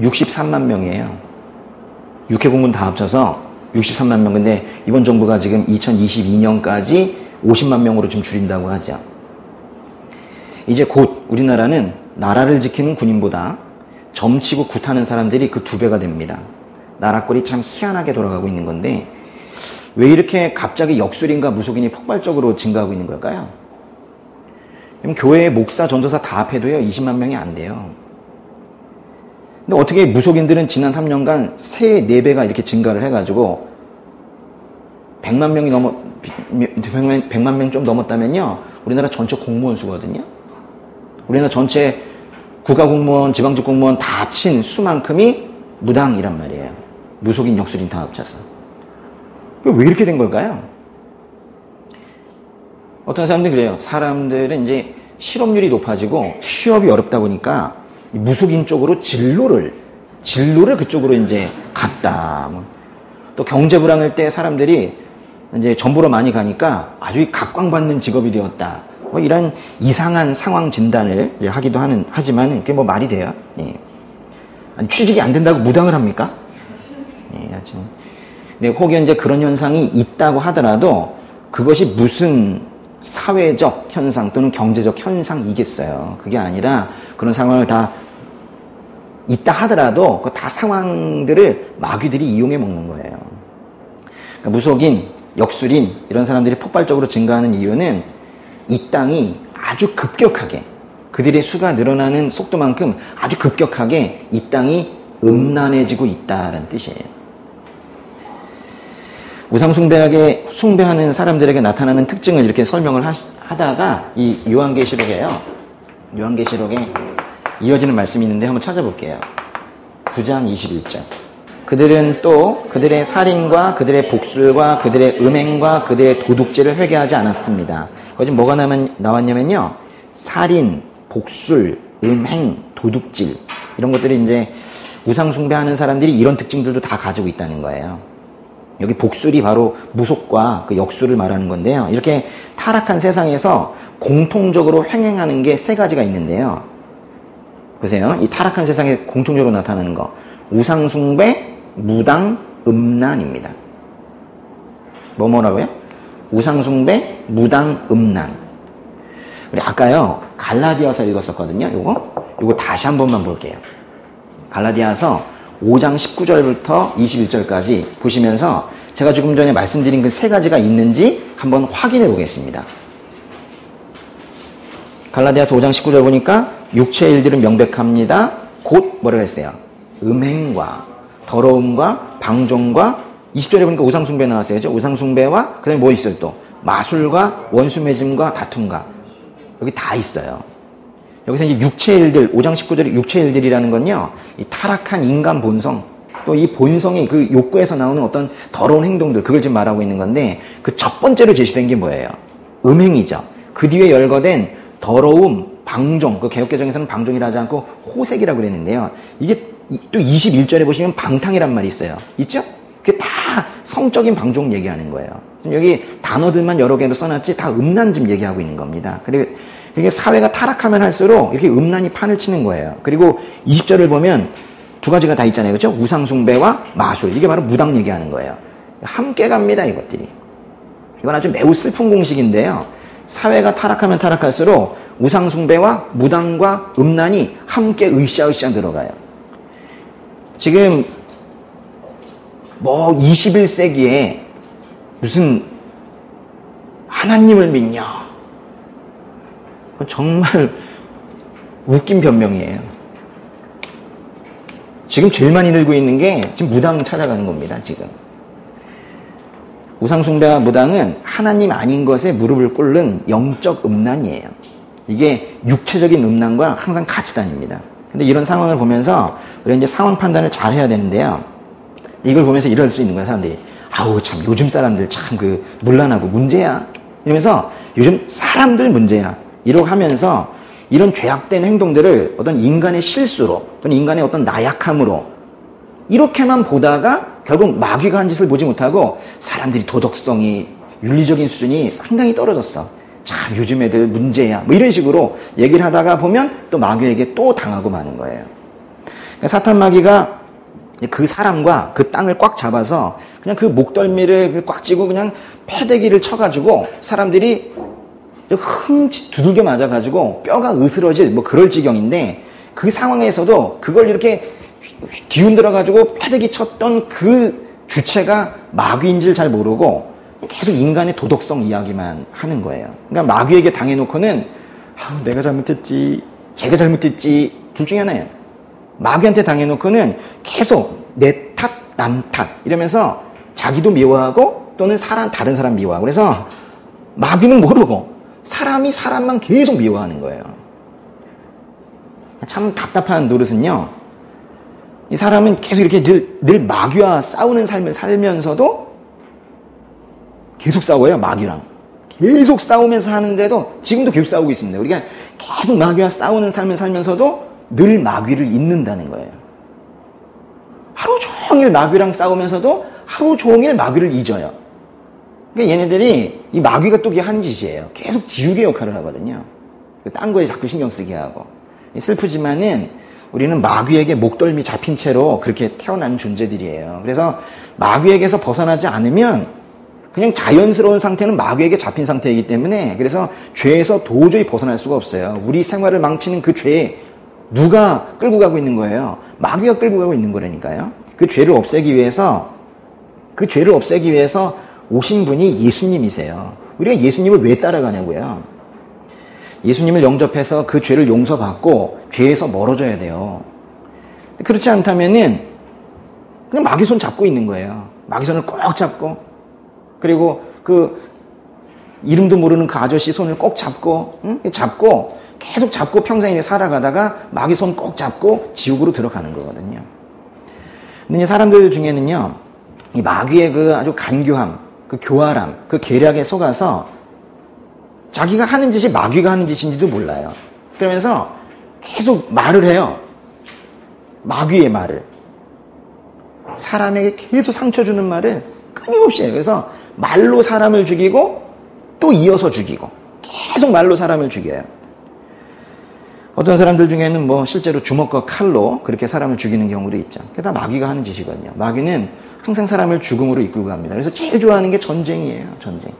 63만 명이에요. 육해공군 다 합쳐서 63만 명. 근데 이번 정부가 지금 2022년까지 50만 명으로 좀 줄인다고 하죠. 이제 곧 우리나라는 나라를 지키는 군인보다 점치고 굿하는 사람들이 그 2배가 됩니다. 나라꼴이 참 희한하게 돌아가고 있는 건데 왜 이렇게 갑자기 역술인과 무속인이 폭발적으로 증가하고 있는 걸까요? 교회의 목사, 전도사 다 합해도요 20만 명이 안 돼요. 근데 어떻게 무속인들은 지난 3년간 3, 4배가 이렇게 증가를 해가지고 100만 명이 100만 명 좀 넘었다면요, 우리나라 전체 공무원 수거든요. 우리나라 전체 국가공무원, 지방직 공무원 다 합친 수만큼이 무당이란 말이에요. 무속인, 역술인 다 합쳐서. 왜 이렇게 된 걸까요? 어떤 사람들이 그래요. 사람들은 이제 실업률이 높아지고 취업이 어렵다 보니까 무속인 쪽으로 진로를 그쪽으로 이제 갔다. 또 경제 불황일 때 사람들이 이제 전보러 많이 가니까 아주 각광받는 직업이 되었다. 이런 이상한 상황 진단을 하기도 하지만 그게 뭐 말이 돼요? 예. 아니, 취직이 안 된다고 무당을 합니까? 예, 근데 혹여 이제 그런 현상이 있다고 하더라도 그것이 무슨 사회적 현상 또는 경제적 현상이겠어요. 그게 아니라 그런 상황을 다 있다 하더라도 그 다 상황들을 마귀들이 이용해 먹는 거예요. 그러니까 무속인, 역술인 이런 사람들이 폭발적으로 증가하는 이유는 이 땅이 아주 급격하게, 그들의 수가 늘어나는 속도만큼 아주 급격하게 이 땅이 음란해지고 있다는 뜻이에요. 우상숭배하게 숭배하는 사람들에게 나타나는 특징을 이렇게 설명을 하다가 이 요한계시록에 이어지는 말씀이 있는데 한번 찾아볼게요. 9장 21절. 그들은 또 그들의 살인과 그들의 복술과 그들의 음행과 그들의 도둑질을 회개하지 않았습니다. 거기 뭐가 나왔냐면요, 살인, 복술, 음행, 도둑질, 이런 것들이 이제 우상숭배하는 사람들이 이런 특징들도 다 가지고 있다는 거예요. 여기 복술이 바로 무속과 그 역술을 말하는 건데요. 이렇게 타락한 세상에서 공통적으로 횡행하는 게 3가지가 있는데요. 보세요. 이 타락한 세상에 공통적으로 나타나는 거. 우상숭배, 무당, 음란입니다. 뭐라고요? 우상숭배, 무당, 음란. 우리 아까요, 갈라디아서 읽었었거든요. 요거 다시 한 번만 볼게요. 갈라디아서 5장 19절부터 21절까지 보시면서 제가 조금 전에 말씀드린 그 3가지가 있는지 한번 확인해 보겠습니다. 갈라디아서 5장 19절 보니까 육체의 일들은 명백합니다. 곧 뭐라고 했어요? 음행과 더러움과 방종과 20절에 보니까 우상숭배 나왔어요. 그죠? 우상숭배와 그 다음에 뭐 있어요 또? 마술과 원수매짐과 다툼과. 여기 다 있어요. 여기서 이제 육체의 일들, 5장 19절에 육체의 일들이라는 건요, 이 타락한 인간 본성, 또 이 본성의 그 욕구에서 나오는 어떤 더러운 행동들, 그걸 지금 말하고 있는 건데, 그 첫 번째로 제시된 게 뭐예요? 음행이죠. 그 뒤에 열거된 더러움, 방종, 그 개역개정에서는 방종이라 하지 않고 호색이라고 그랬는데요. 이게 또 21절에 보시면 방탕이란 말이 있어요. 있죠? 그게 다 성적인 방종 얘기하는 거예요. 지금 여기 단어들만 여러 개로 써놨지 다 음란 좀 얘기하고 있는 겁니다. 그리고 이게 사회가 타락하면 할수록 이렇게 음란이 판을 치는 거예요. 그리고 20절을 보면 두 가지가 다 있잖아요. 그렇죠? 우상숭배와 마술. 이게 바로 무당 얘기하는 거예요. 함께 갑니다, 이것들이. 이건 아주 매우 슬픈 공식인데요. 사회가 타락하면 타락할수록 우상숭배와 무당과 음란이 함께 으쌰으쌰 들어가요. 지금 뭐 21세기에 무슨 하나님을 믿냐? 정말 웃긴 변명이에요. 지금 제일 많이 늘고 있는 게 지금 무당 찾아가는 겁니다. 지금 우상숭배와 무당은 하나님 아닌 것에 무릎을 꿇는 영적 음란이에요. 이게 육체적인 음란과 항상 같이 다닙니다. 근데 이런 상황을 보면서 우리가 이제 상황 판단을 잘 해야 되는데요. 이걸 보면서 이럴 수 있는 거예요, 사람들이. 아우, 참, 요즘 사람들 참 문란하고 문제야. 이러면서 요즘 사람들 문제야. 이러고 하면서 이런 죄악된 행동들을 어떤 인간의 실수로 또는 인간의 어떤 나약함으로 이렇게만 보다가 결국 마귀가 한 짓을 보지 못하고 사람들이 도덕성이, 윤리적인 수준이 상당히 떨어졌어. 참, 요즘 애들 문제야. 뭐 이런 식으로 얘기를 하다가 보면 또 마귀에게 또 당하고 마는 거예요. 사탄 마귀가 그 사람과 그 땅을 꽉 잡아서 그냥 그 목덜미를 꽉 쥐고 그냥 패대기를 쳐가지고 사람들이 흠칫 두들겨 맞아가지고 뼈가 으스러질 뭐 그럴 지경인데 그 상황에서도 그걸 이렇게 뒤흔들어가지고 패대기 쳤던 그 주체가 마귀인 줄 잘 모르고 계속 인간의 도덕성 이야기만 하는 거예요. 그러니까 마귀에게 당해놓고는 내가 잘못했지, 제가 잘못했지 둘 중에 하나예요. 마귀한테 당해놓고는 계속 내 탓, 남 탓 이러면서 자기도 미워하고 또는 다른 사람 미워하고 그래서 마귀는 모르고 사람이 사람만 계속 미워하는 거예요. 참 답답한 노릇은요. 이 사람은 계속 이렇게 늘 마귀와 싸우는 삶을 살면서도 계속 싸워요, 마귀랑. 계속 싸우면서 하는데도 지금도 계속 싸우고 있습니다. 우리가 계속 마귀와 싸우는 삶을 살면서도 늘 마귀를 잊는다는 거예요. 하루 종일 마귀랑 싸우면서도 하루 종일 마귀를 잊어요. 그러니까 얘네들이 이 마귀가 또 하는 짓이에요. 계속 지우개 역할을 하거든요. 딴 거에 자꾸 신경 쓰게 하고. 슬프지만은 우리는 마귀에게 목덜미 잡힌 채로 그렇게 태어난 존재들이에요. 그래서 마귀에게서 벗어나지 않으면 그냥 자연스러운 상태는 마귀에게 잡힌 상태이기 때문에 그래서 죄에서 도저히 벗어날 수가 없어요. 우리 생활을 망치는 그 죄에 누가 끌고 가고 있는 거예요? 마귀가 끌고 가고 있는 거라니까요. 그 죄를 없애기 위해서 오신 분이 예수님이세요. 우리가 예수님을 왜 따라가냐고요. 예수님을 영접해서 그 죄를 용서받고 죄에서 멀어져야 돼요. 그렇지 않다면은 그냥 마귀 손 잡고 있는 거예요. 마귀 손을 꼭 잡고 그리고 그 이름도 모르는 그 아저씨 손을 꼭 잡고 잡고 계속 잡고 평생 이렇게 살아가다가 마귀 손 꼭 잡고 지옥으로 들어가는 거거든요. 근데 사람들 중에는요, 이 마귀의 그 아주 간교함, 그 교활함, 그 계략에 속아서 자기가 하는 짓이 마귀가 하는 짓인지도 몰라요. 그러면서 계속 말을 해요. 마귀의 말을. 사람에게 계속 상처 주는 말을 끊임없이 해요. 그래서 말로 사람을 죽이고 또 이어서 죽이고 계속 말로 사람을 죽여요. 어떤 사람들 중에는 뭐 실제로 주먹과 칼로 그렇게 사람을 죽이는 경우도 있죠. 그게 다 마귀가 하는 짓이거든요. 마귀는 항상 사람을 죽음으로 이끌고 갑니다. 그래서 제일 좋아하는 게 전쟁이에요. 전쟁.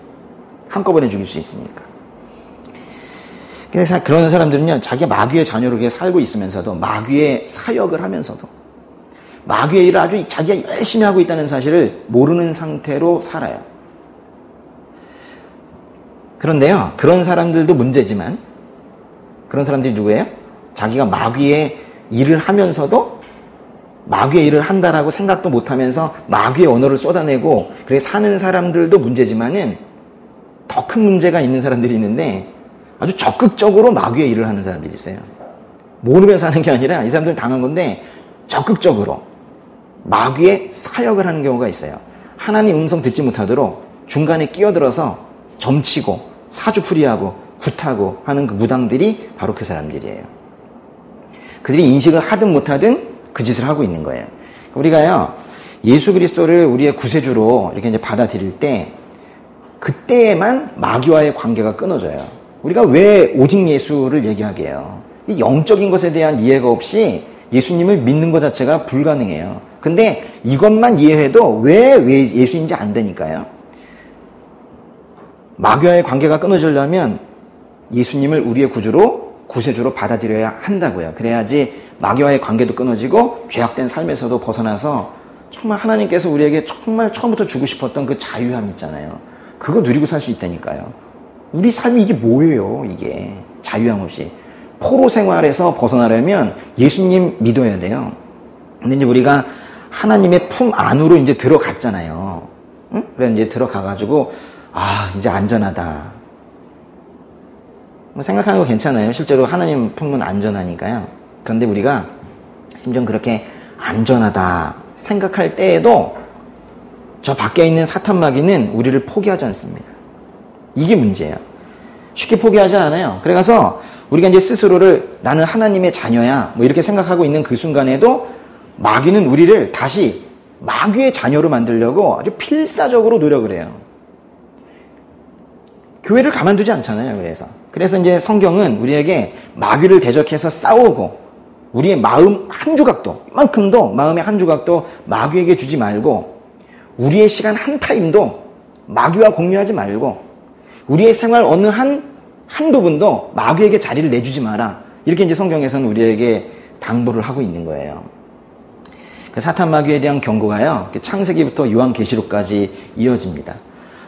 한꺼번에 죽일 수 있으니까. 그래서 그런 사람들은요, 자기가 마귀의 자녀로 살고 있으면서도 마귀의 사역을 하면서도 마귀의 일을 아주 자기가 열심히 하고 있다는 사실을 모르는 상태로 살아요. 그런데요, 그런 사람들도 문제지만 그런 사람들이 누구예요? 자기가 마귀의 일을 하면서도 마귀의 일을 한다라고 생각도 못하면서 마귀의 언어를 쏟아내고 그래 사는 사람들도 문제지만은 더 큰 문제가 있는 사람들이 있는데 아주 적극적으로 마귀의 일을 하는 사람들이 있어요. 모르면서 하는 게 아니라 이 사람들은 당한 건데 적극적으로 마귀의 사역을 하는 경우가 있어요. 하나님 음성 듣지 못하도록 중간에 끼어들어서 점치고 사주풀이하고 굿하고 하는 그 무당들이 바로 그 사람들이에요. 그들이 인식을 하든 못하든 그 짓을 하고 있는 거예요. 우리가요, 예수 그리스도를 우리의 구세주로 이렇게 이제 받아들일 때 그때에만 마귀와의 관계가 끊어져요. 우리가 왜 오직 예수를 얘기하게 해요? 이 영적인 것에 대한 이해가 없이 예수님을 믿는 것 자체가 불가능해요. 근데 이것만 이해해도 왜 예수인지 안 되니까요. 마귀와의 관계가 끊어지려면 예수님을 우리의 구세주로 받아들여야 한다고요. 그래야지 마귀와의 관계도 끊어지고 죄악된 삶에서도 벗어나서 정말 하나님께서 우리에게 정말 처음부터 주고 싶었던 그 자유함 있잖아요. 그거 누리고 살 수 있다니까요. 우리 삶이 이게 뭐예요, 이게. 자유함 없이. 포로 생활에서 벗어나려면 예수님 믿어야 돼요. 근데 이제 우리가 하나님의 품 안으로 이제 들어갔잖아요. 응? 그래 이제 들어가가지고, 이제 안전하다. 뭐 생각하는 거 괜찮아요. 실제로 하나님 품은 안전하니까요. 그런데 우리가 심지어 그렇게 안전하다 생각할 때에도 저 밖에 있는 사탄 마귀는 우리를 포기하지 않습니다. 이게 문제예요. 쉽게 포기하지 않아요. 그래서 우리가 이제 스스로를 나는 하나님의 자녀야 뭐 이렇게 생각하고 있는 그 순간에도 마귀는 우리를 다시 마귀의 자녀로 만들려고 아주 필사적으로 노력을 해요. 교회를 가만두지 않잖아요. 그래서 이제 성경은 우리에게 마귀를 대적해서 싸우고 우리의 마음 한 조각도 이만큼도 마음의 한 조각도 마귀에게 주지 말고 우리의 시간 한 타임도 마귀와 공유하지 말고 우리의 생활 어느 한 부분도 마귀에게 자리를 내주지 마라. 이렇게 이제 성경에서는 우리에게 당부를 하고 있는 거예요. 그 사탄 마귀에 대한 경고가요. 창세기부터 요한계시록까지 이어집니다.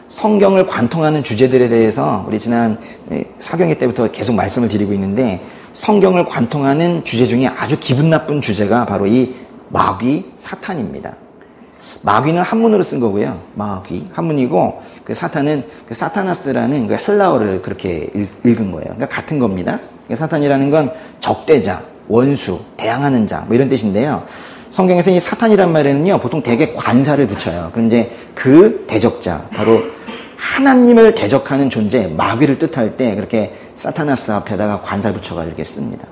성경을 관통하는 주제들에 대해서 우리 지난 사경회 때부터 계속 말씀을 드리고 있는데 성경을 관통하는 주제 중에 아주 기분 나쁜 주제가 바로 이 마귀, 사탄입니다. 마귀는 한문으로 쓴 거고요. 마귀, 한문이고 그 사탄은 그 사타나스라는 그 헬라어를 그렇게 읽은 거예요. 그러니까 같은 겁니다. 사탄이라는 건 적대자, 원수, 대항하는 자 뭐 이런 뜻인데요. 성경에서 이 사탄이란 말에는요 보통 대개 관사를 붙여요. 그런데 그 대적자 바로 하나님을 대적하는 존재 마귀를 뜻할 때 그렇게 사타나스 앞에다가 관사를 붙여가지고 이렇게 씁니다.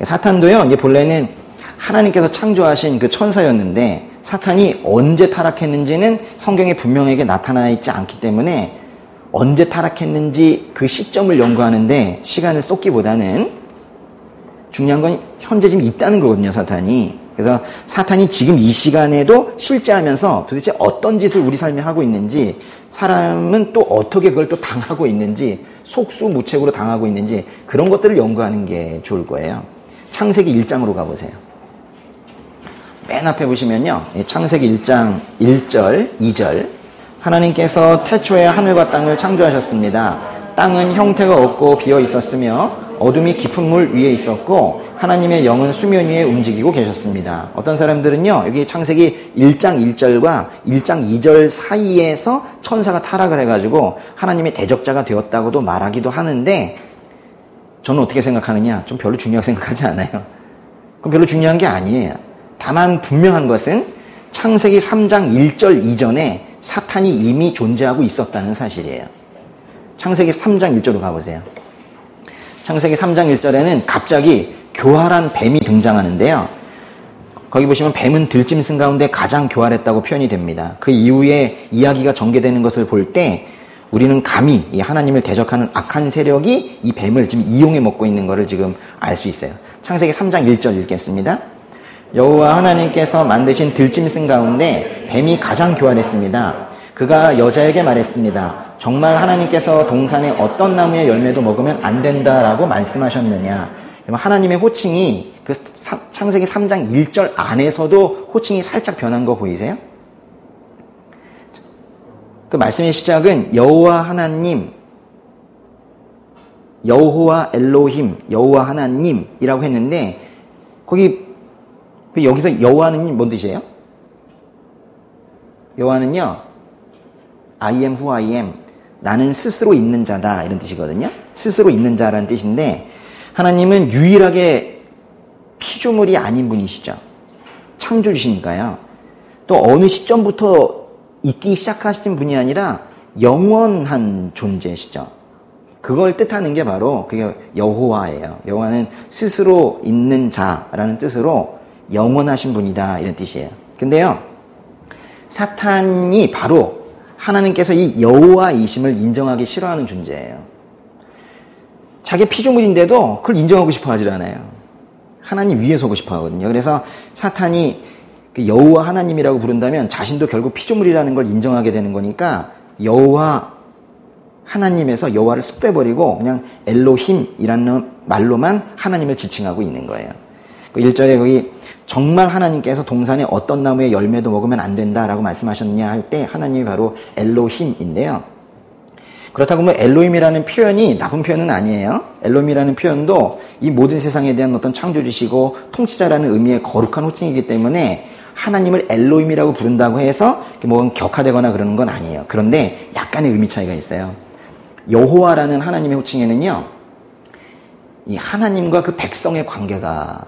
사탄도요 이제 본래는 하나님께서 창조하신 그 천사였는데 사탄이 언제 타락했는지는 성경에 분명하게 나타나 있지 않기 때문에 언제 타락했는지 그 시점을 연구하는데 시간을 쏟기보다는 중요한 건 현재 지금 있다는 거거든요, 사탄이. 그래서 사탄이 지금 이 시간에도 실제하면서 도대체 어떤 짓을 우리 삶에 하고 있는지 사람은 또 어떻게 그걸 또 당하고 있는지 속수무책으로 당하고 있는지 그런 것들을 연구하는 게 좋을 거예요. 창세기 1장으로 가보세요. 맨 앞에 보시면요. 창세기 1장 1절, 2절 하나님께서 태초에 하늘과 땅을 창조하셨습니다. 땅은 형태가 없고 비어 있었으며 어둠이 깊은 물 위에 있었고 하나님의 영은 수면 위에 움직이고 계셨습니다. 어떤 사람들은요. 여기 창세기 1장 1절과 1장 2절 사이에서 천사가 타락을 해가지고 하나님의 대적자가 되었다고도 말하기도 하는데 저는 어떻게 생각하느냐? 좀 별로 중요하게 생각하지 않아요. 그건 별로 중요한 게 아니에요. 다만 분명한 것은 창세기 3장 1절 이전에 사탄이 이미 존재하고 있었다는 사실이에요. 창세기 3장 1절로 가보세요. 창세기 3장 1절에는 갑자기 교활한 뱀이 등장하는데요. 거기 보시면 뱀은 들짐승 가운데 가장 교활했다고 표현이 됩니다. 그 이후에 이야기가 전개되는 것을 볼 때 우리는 감히 이 하나님을 대적하는 악한 세력이 이 뱀을 지금 이용해 먹고 있는 것을 지금 알 수 있어요. 창세기 3장 1절 읽겠습니다. 여호와 하나님께서 만드신 들짐승 가운데 뱀이 가장 교활했습니다. 그가 여자에게 말했습니다. 정말 하나님께서 동산의 어떤 나무의 열매도 먹으면 안 된다라고 말씀하셨느냐. 하나님의 호칭이 그 창세기 3장 1절 안에서도 호칭이 살짝 변한 거 보이세요? 그 말씀의 시작은 여호와 하나님, 여호와 엘로힘, 여호와 하나님이라고 했는데 거기 여기서 여호와는 뭔 뜻이에요? 여호와는요, I am who I am. 나는 스스로 있는 자다. 이런 뜻이거든요. 스스로 있는 자라는 뜻인데 하나님은 유일하게 피조물이 아닌 분이시죠. 창조주시니까요. 또 어느 시점부터 있기 시작하신 분이 아니라 영원한 존재시죠. 그걸 뜻하는 게 바로 그게 여호와예요. 여호와는 스스로 있는 자라는 뜻으로 영원하신 분이다 이런 뜻이에요. 근데요, 사탄이 바로 하나님께서 이 여호와이심을 인정하기 싫어하는 존재예요. 자기 피조물인데도 그걸 인정하고 싶어 하질 않아요. 하나님 위에 서고 싶어 하거든요. 그래서 사탄이 그 여호와 하나님이라고 부른다면 자신도 결국 피조물이라는 걸 인정하게 되는 거니까 여호와 하나님에서 여호와를 쏙 빼버리고 그냥 엘로힘이라는 말로만 하나님을 지칭하고 있는 거예요. 1절에 거기 정말 하나님께서 동산에 어떤 나무의 열매도 먹으면 안 된다라고 말씀하셨느냐 할 때 하나님이 바로 엘로힘인데요. 그렇다고 뭐 엘로힘이라는 표현이 나쁜 표현은 아니에요. 엘로힘이라는 표현도 이 모든 세상에 대한 어떤 창조주시고 통치자라는 의미의 거룩한 호칭이기 때문에 하나님을 엘로힘이라고 부른다고 해서 뭐 격하되거나 그러는 건 아니에요. 그런데 약간의 의미 차이가 있어요. 여호와라는 하나님의 호칭에는요, 이 하나님과 그 백성의 관계가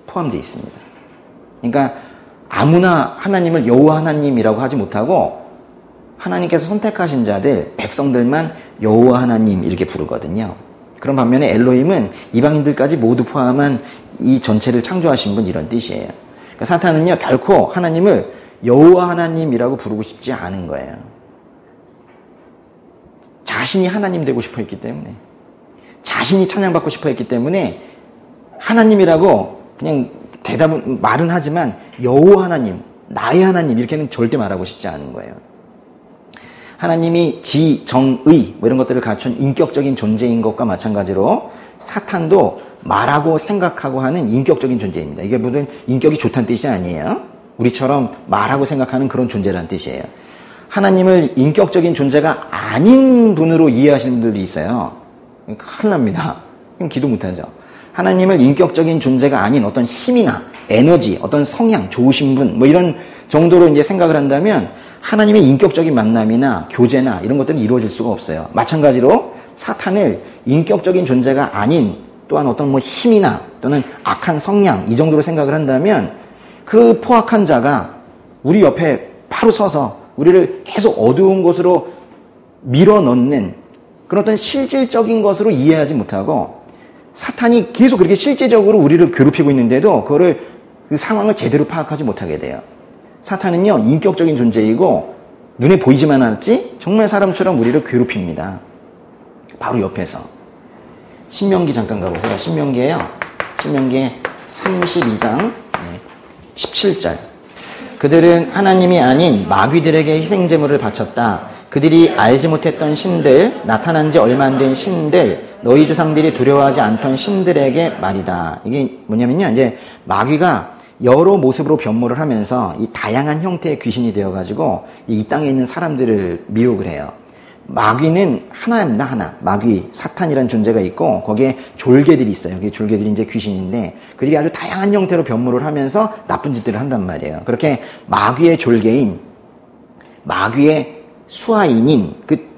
포함되어 있습니다. 그러니까 아무나 하나님을 여호와 하나님이라고 하지 못하고 하나님께서 선택하신 자들, 백성들만 여호와 하나님 이렇게 부르거든요. 그런 반면에 엘로힘은 이방인들까지 모두 포함한 이 전체를 창조하신 분 이런 뜻이에요. 그러니까 사탄은요 결코 하나님을 여호와 하나님이라고 부르고 싶지 않은 거예요. 자신이 하나님 되고 싶어 했기 때문에, 자신이 찬양받고 싶어 했기 때문에 하나님이라고 그냥 말은 하지만 여호와 하나님, 나의 하나님 이렇게는 절대 말하고 싶지 않은 거예요. 하나님이 지, 정, 의 뭐 이런 것들을 갖춘 인격적인 존재인 것과 마찬가지로 사탄도 말하고 생각하고 하는 인격적인 존재입니다. 이게 무슨 인격이 좋다는 뜻이 아니에요. 우리처럼 말하고 생각하는 그런 존재라는 뜻이에요. 하나님을 인격적인 존재가 아닌 분으로 이해하시는 분들이 있어요. 큰일 납니다. 그럼 기도 못하죠. 하나님을 인격적인 존재가 아닌 어떤 힘이나 에너지, 어떤 성향, 좋으신 분 뭐 이런 정도로 이제 생각을 한다면 하나님의 인격적인 만남이나 교제나 이런 것들은 이루어질 수가 없어요. 마찬가지로 사탄을 인격적인 존재가 아닌 또한 어떤 뭐 힘이나 또는 악한 성향 이 정도로 생각을 한다면 그 포악한 자가 우리 옆에 바로 서서 우리를 계속 어두운 곳으로 밀어넣는 그런 어떤 실질적인 것으로 이해하지 못하고 사탄이 계속 그렇게 실제적으로 우리를 괴롭히고 있는데도 그거를 그 상황을 제대로 파악하지 못하게 돼요. 사탄은요 인격적인 존재이고 눈에 보이지만 않았지 정말 사람처럼 우리를 괴롭힙니다. 바로 옆에서. 신명기 잠깐 가보세요. 신명기에요. 신명기 32장 17절. 그들은 하나님이 아닌 마귀들에게 희생제물을 바쳤다. 그들이 알지 못했던 신들, 나타난 지 얼마 안 된 신들, 너희 조상들이 두려워하지 않던 신들에게 말이다. 이게 뭐냐면요, 이제 마귀가 여러 모습으로 변모를 하면서 이 다양한 형태의 귀신이 되어가지고 이 땅에 있는 사람들을 미혹을 해요. 마귀는 하나입니다, 하나. 마귀, 사탄이라는 존재가 있고 거기에 졸개들이 있어요. 여기 졸개들이 이제 귀신인데 그들이 아주 다양한 형태로 변모를 하면서 나쁜 짓들을 한단 말이에요. 그렇게 마귀의 졸개인, 마귀의 수하인인 그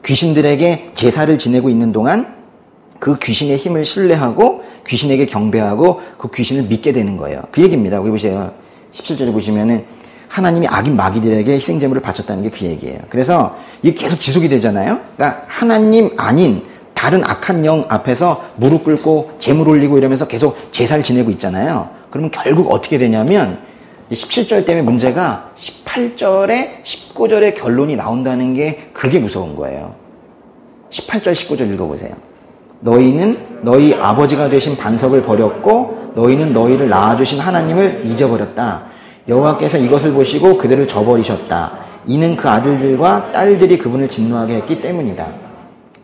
귀신들에게 제사를 지내고 있는 동안 그 귀신의 힘을 신뢰하고 귀신에게 경배하고 그 귀신을 믿게 되는 거예요. 그 얘기입니다. 여기 보세요. 17절에 보시면은 하나님이 악인 마귀들에게 희생제물을 바쳤다는 게 그 얘기예요. 그래서 이게 계속 지속이 되잖아요. 그러니까 하나님 아닌 다른 악한 영 앞에서 무릎 꿇고 제물 올리고 이러면서 계속 제사를 지내고 있잖아요. 그러면 결국 어떻게 되냐면 17절 때문에 문제가 18절에 19절의 결론이 나온다는 게 그게 무서운 거예요. 18절 19절 읽어보세요. 너희는 너희 아버지가 되신 반석을 버렸고 너희는 너희를 낳아주신 하나님을 잊어버렸다. 여호와께서 이것을 보시고 그들을 저버리셨다. 이는 그 아들들과 딸들이 그분을 진노하게 했기 때문이다.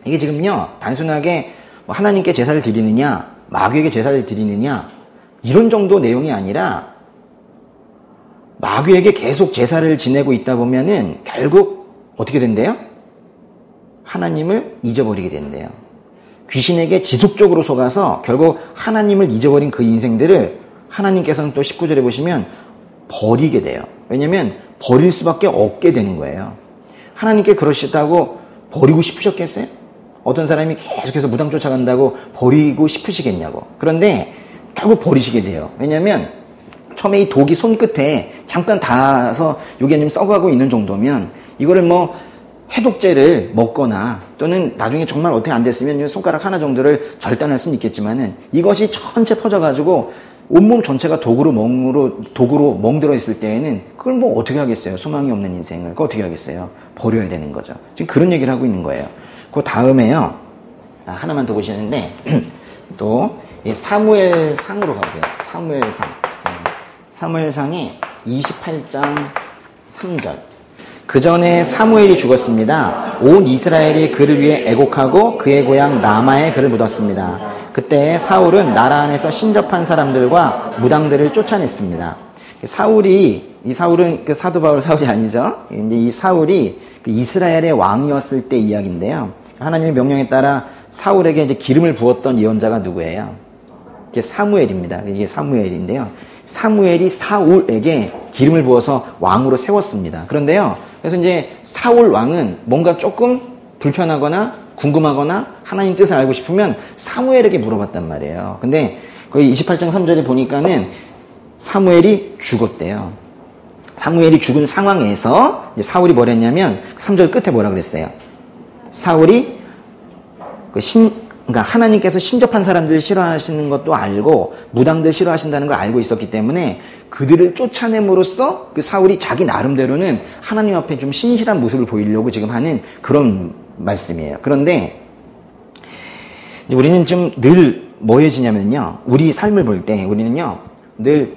이게 지금요 단순하게 하나님께 제사를 드리느냐 마귀에게 제사를 드리느냐 이런 정도 내용이 아니라 마귀에게 계속 제사를 지내고 있다 보면은 결국 어떻게 된대요? 하나님을 잊어버리게 된대요. 귀신에게 지속적으로 속아서 결국 하나님을 잊어버린 그 인생들을 하나님께서는 또 19절에 보시면 버리게 돼요. 왜냐면 버릴 수밖에 없게 되는 거예요. 하나님께 그러시다고 버리고 싶으셨겠어요? 어떤 사람이 계속해서 무당 쫓아간다고 버리고 싶으시겠냐고. 그런데 결국 버리시게 돼요. 왜냐면 처음에 이 독이 손끝에 잠깐 닿아서 이게 좀 썩어가고 있는 정도면 이거를 뭐 해독제를 먹거나 또는 나중에 정말 어떻게 안 됐으면 손가락 하나 정도를 절단할 수는 있겠지만은 이것이 전체 퍼져가지고 온몸 전체가 도구로 멍들어 있을 때에는 그걸 뭐 어떻게 하겠어요? 소망이 없는 인생을. 그거 어떻게 하겠어요? 버려야 되는 거죠. 지금 그런 얘기를 하고 있는 거예요. 그 다음에요. 하나만 더 보시는데 또 이 사무엘상으로 가보세요. 사무엘상. 사무엘상의 28장 3절. 그 전에 사무엘이 죽었습니다. 온 이스라엘이 그를 위해 애곡하고 그의 고향 라마에 그를 묻었습니다. 그때 사울은 나라 안에서 신접한 사람들과 무당들을 쫓아냈습니다. 이 사울은 그 사도 바울 사울이 아니죠. 근데 이 사울이 그 이스라엘의 왕이었을 때 이야기인데요. 하나님의 명령에 따라 사울에게 이제 기름을 부었던 예언자가 누구예요? 이게 사무엘입니다. 이게 사무엘인데요. 사무엘이 사울에게 기름을 부어서 왕으로 세웠습니다. 그런데요. 그래서 이제 사울 왕은 뭔가 조금 불편하거나 궁금하거나 하나님 뜻을 알고 싶으면 사무엘에게 물어봤단 말이에요. 근데 거기 28장 3절에 보니까는 사무엘이 죽었대요. 사무엘이 죽은 상황에서 이제 사울이 뭘 했냐면 3절 끝에 뭐라 그랬어요? 사울이 그러니까 하나님께서 신접한 사람들 싫어하시는 것도 알고 무당들 싫어하신다는 걸 알고 있었기 때문에 그들을 쫓아냄으로써 그 사울이 자기 나름대로는 하나님 앞에 좀 신실한 모습을 보이려고 지금 하는 그런 말씀이에요. 그런데 우리는 좀 늘 뭐해지냐면요. 우리 삶을 볼 때 우리는요. 늘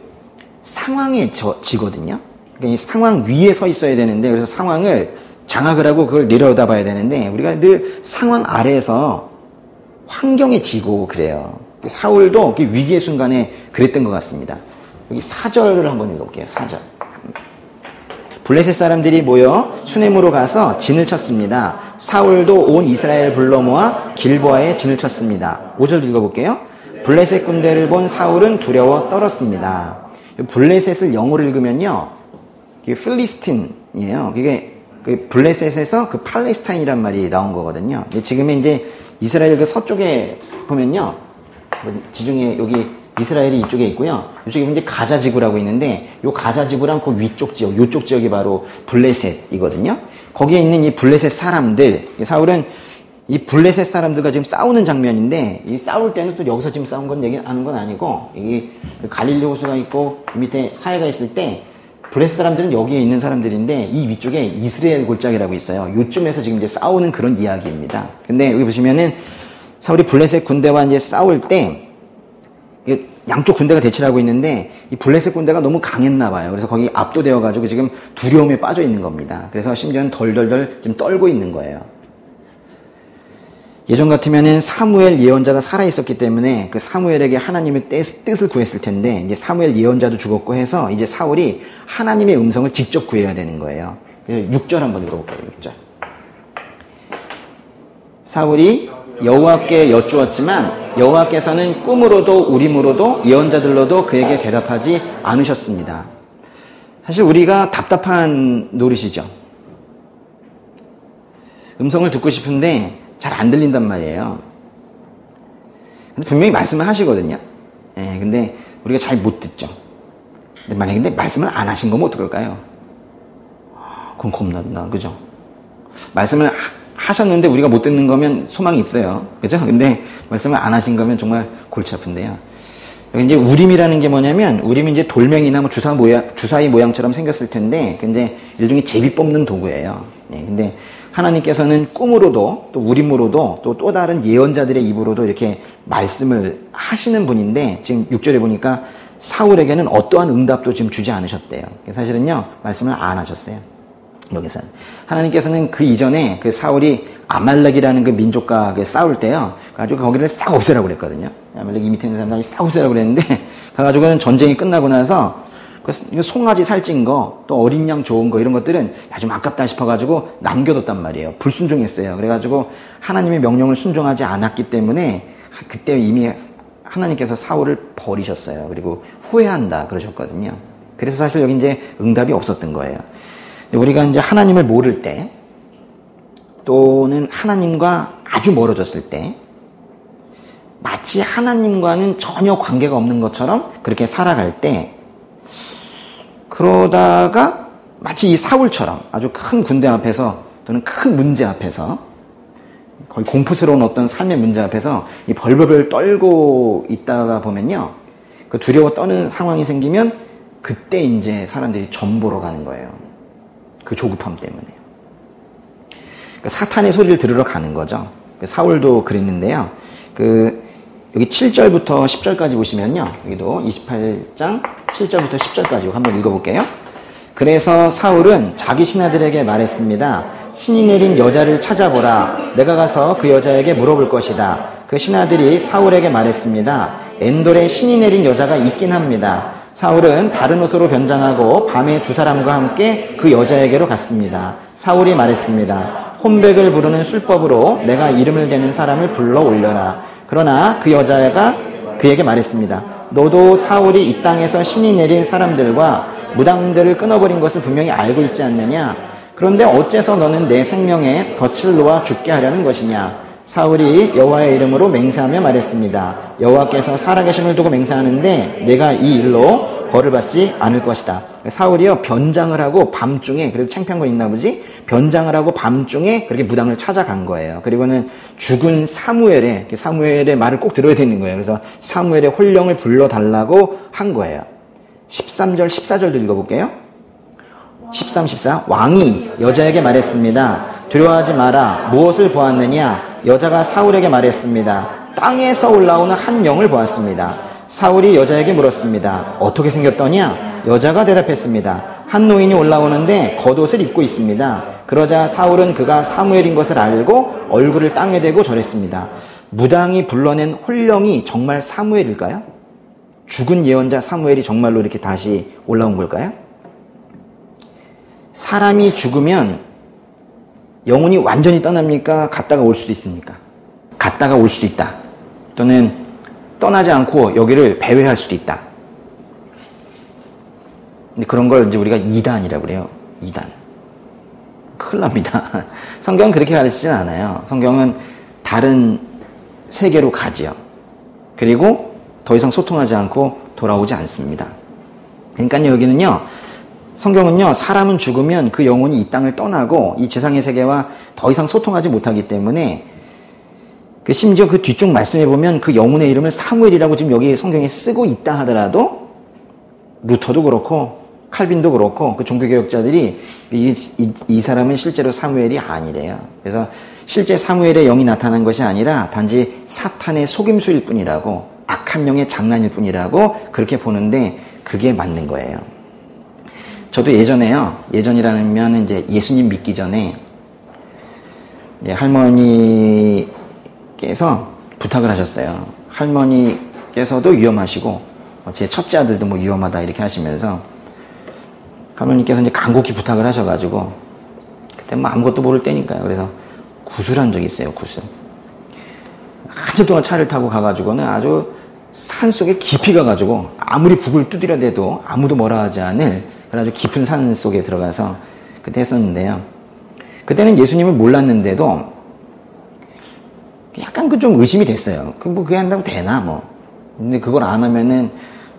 상황에 지거든요. 그러니까 이 상황 위에 서 있어야 되는데 그래서 상황을 장악을 하고 그걸 내려다봐야 되는데 우리가 늘 상황 아래에서 환경에 지고 그래요. 사울도 위기의 순간에 그랬던 것 같습니다. 여기 4절을 한번 읽어볼게요. 4절. 블레셋 사람들이 모여 수넴으로 가서 진을 쳤습니다. 사울도 온 이스라엘 불러 모아 길보아에 진을 쳤습니다. 5절 읽어볼게요. 블레셋 군대를 본 사울은 두려워 떨었습니다. 블레셋을 영어로 읽으면요. 그게 필리스틴이에요. 이게 그 블레셋에서 그 팔레스타인이란 말이 나온 거거든요. 지금의 이제 이스라엘 그 서쪽에 보면요. 지중해 여기 이스라엘이 이쪽에 있고요. 이쪽에 이제 가자 지구라고 있는데 요 가자 지구랑 그 위쪽 지역, 요쪽 지역이 바로 블레셋이거든요. 거기에 있는 이 블레셋 사람들, 사울은 이 블레셋 사람들과 지금 싸우는 장면인데 이 싸울 때는 또 여기서 지금 싸운 건 얘기하는 건 아니고 이 갈릴리 호수가 있고 밑에 사해가 있을 때 블레셋 사람들은 여기에 있는 사람들인데 이 위쪽에 이스라엘 골짜기라고 있어요. 요쯤에서 지금 이제 싸우는 그런 이야기입니다. 근데 여기 보시면은 사울이 블레셋 군대와 이제 싸울 때 양쪽 군대가 대치를 하고 있는데 이 블레셋 군대가 너무 강했나 봐요. 그래서 거기 압도되어 가지고 지금 두려움에 빠져 있는 겁니다. 그래서 심지어는 덜덜덜 지금 떨고 있는 거예요. 예전 같으면은 사무엘 예언자가 살아 있었기 때문에 그 사무엘에게 하나님의 뜻을 구했을 텐데 이제 사무엘 예언자도 죽었고 해서 이제 사울이 하나님의 음성을 직접 구해야 되는 거예요. 6절 한번 읽어볼게요. 6절. 사울이 여호와께 여쭈었지만 여호와께서는 꿈으로도 우림으로도 예언자들로도 그에게 대답하지 않으셨습니다. 사실 우리가 답답한 노릇이죠. 음성을 듣고 싶은데 잘 안 들린단 말이에요. 근데 분명히 말씀을 하시거든요. 예, 근데 우리가 잘 못 듣죠. 근데 만약에 말씀을 안 하신 거면 어떡할까요? 그건 겁난다. 그죠? 말씀을 하셨는데 우리가 못 듣는 거면 소망이 있어요. 그죠? 근데 말씀을 안 하신 거면 정말 골치 아픈데요. 여기 이제 우림이라는 게 뭐냐면, 우림이 이제 돌멩이나 뭐 주사위 모양처럼 생겼을 텐데, 근데 일종의 제비 뽑는 도구예요. 네, 근데 하나님께서는 꿈으로도, 또 우림으로도, 또 다른 예언자들의 입으로도 이렇게 말씀을 하시는 분인데, 지금 6절에 보니까 사울에게는 어떠한 응답도 지금 주지 않으셨대요. 사실은요, 말씀을 안 하셨어요. 여기서 하나님께서는 그 이전에 그 사울이 아말렉이라는 그 민족과 싸울 때요, 가지고 거기를 싹 없애라고 그랬거든요. 아말렉 이 밑에 있는 사람들이 싹 없애라고 그랬는데, 가가지고는 전쟁이 끝나고 나서 송아지 살찐 거, 또 어린 양 좋은 거, 이런 것들은 좀 아깝다 싶어가지고 남겨뒀단 말이에요. 불순종했어요. 그래가지고 하나님의 명령을 순종하지 않았기 때문에 그때 이미 하나님께서 사울을 버리셨어요. 그리고 후회한다 그러셨거든요. 그래서 사실 여기 이제 응답이 없었던 거예요. 우리가 이제 하나님을 모를 때, 또는 하나님과 아주 멀어졌을 때, 마치 하나님과는 전혀 관계가 없는 것처럼 그렇게 살아갈 때, 그러다가 마치 이 사울처럼 아주 큰 군대 앞에서, 또는 큰 문제 앞에서, 거의 공포스러운 어떤 삶의 문제 앞에서 이 벌벌벌 떨고 있다가 보면요, 그 두려워 떠는 상황이 생기면 그때 이제 사람들이 전보러 가는 거예요. 그 조급함 때문에. 그러니까 사탄의 소리를 들으러 가는 거죠. 사울도 그랬는데요. 여기 7절부터 10절까지 보시면요. 여기도 28장 7절부터 10절까지 한번 읽어볼게요. 그래서 사울은 자기 신하들에게 말했습니다. 신이 내린 여자를 찾아보라. 내가 가서 그 여자에게 물어볼 것이다. 그 신하들이 사울에게 말했습니다. 엔돌에 신이 내린 여자가 있긴 합니다. 사울은 다른 옷으로 변장하고 밤에 두 사람과 함께 그 여자에게로 갔습니다. 사울이 말했습니다. 혼백을 부르는 술법으로 내가 이름을 대는 사람을 불러 올려라. 그러나 그 여자가 그에게 말했습니다. 너도 사울이 이 땅에서 신이 내린 사람들과 무당들을 끊어버린 것을 분명히 알고 있지 않느냐? 그런데 어째서 너는 내 생명에 덫을 놓아 죽게 하려는 것이냐? 사울이 여호와의 이름으로 맹세하며 말했습니다. 여호와께서 살아계심을 두고 맹세하는데 내가 이 일로 벌을 받지 않을 것이다. 사울이요 변장을 하고 밤중에, 그래도 창피한 거 있나 보지? 변장을 하고 밤중에 그렇게 무당을 찾아간 거예요. 그리고는 죽은 사무엘의 말을 꼭 들어야 되는 거예요. 그래서 사무엘의 혼령을 불러달라고 한 거예요. 13절 14절도 읽어볼게요. 13, 14 왕이 여자에게 말했습니다. 두려워하지 마라. 무엇을 보았느냐? 여자가 사울에게 말했습니다. 땅에서 올라오는 한 영을 보았습니다. 사울이 여자에게 물었습니다. 어떻게 생겼더냐? 여자가 대답했습니다. 한 노인이 올라오는데 겉옷을 입고 있습니다. 그러자 사울은 그가 사무엘인 것을 알고 얼굴을 땅에 대고 절했습니다. 무당이 불러낸 혼령이 정말 사무엘일까요? 죽은 예언자 사무엘이 정말로 이렇게 다시 올라온 걸까요? 사람이 죽으면 영혼이 완전히 떠납니까? 갔다가 올 수도 있습니까? 갔다가 올 수도 있다. 또는 떠나지 않고 여기를 배회할 수도 있다. 근데 그런 걸 이제 우리가 이단이라고 그래요. 이단. 큰일 납니다. 성경은 그렇게 가르치진 않아요. 성경은 다른 세계로 가지요. 그리고 더 이상 소통하지 않고 돌아오지 않습니다. 그러니까 여기는요. 성경은요, 사람은 죽으면 그 영혼이 이 땅을 떠나고 이 지상의 세계와 더 이상 소통하지 못하기 때문에 심지어 그 뒤쪽 말씀에 보면 그 영혼의 이름을 사무엘이라고 지금 여기 성경에 쓰고 있다 하더라도 루터도 그렇고 칼빈도 그렇고 그 종교개혁자들이 이 사람은 실제로 사무엘이 아니래요. 그래서 실제 사무엘의 영이 나타난 것이 아니라 단지 사탄의 속임수일 뿐이라고, 악한 영의 장난일 뿐이라고 그렇게 보는데 그게 맞는 거예요. 저도 예전이라면 이제 예수님 믿기 전에 할머니께서 부탁을 하셨어요. 할머니께서도 위험하시고 제 첫째 아들도 뭐 위험하다 이렇게 하시면서 할머니께서 이제 간곡히 부탁을 하셔가지고 그때 뭐 아무것도 모를 때니까요. 그래서 구슬한 적이 있어요. 구슬. 한참 동안 차를 타고 가가지고는 아주 산속에 깊이 가가지고 아무리 북을 두드려대도 아무도 뭐라 하지 않을 그런 아주 깊은 산 속에 들어가서 그때 했었는데요. 그때는 예수님을 몰랐는데도 약간 좀 의심이 됐어요. 그게 한다고 되나 뭐. 근데 그걸 안 하면은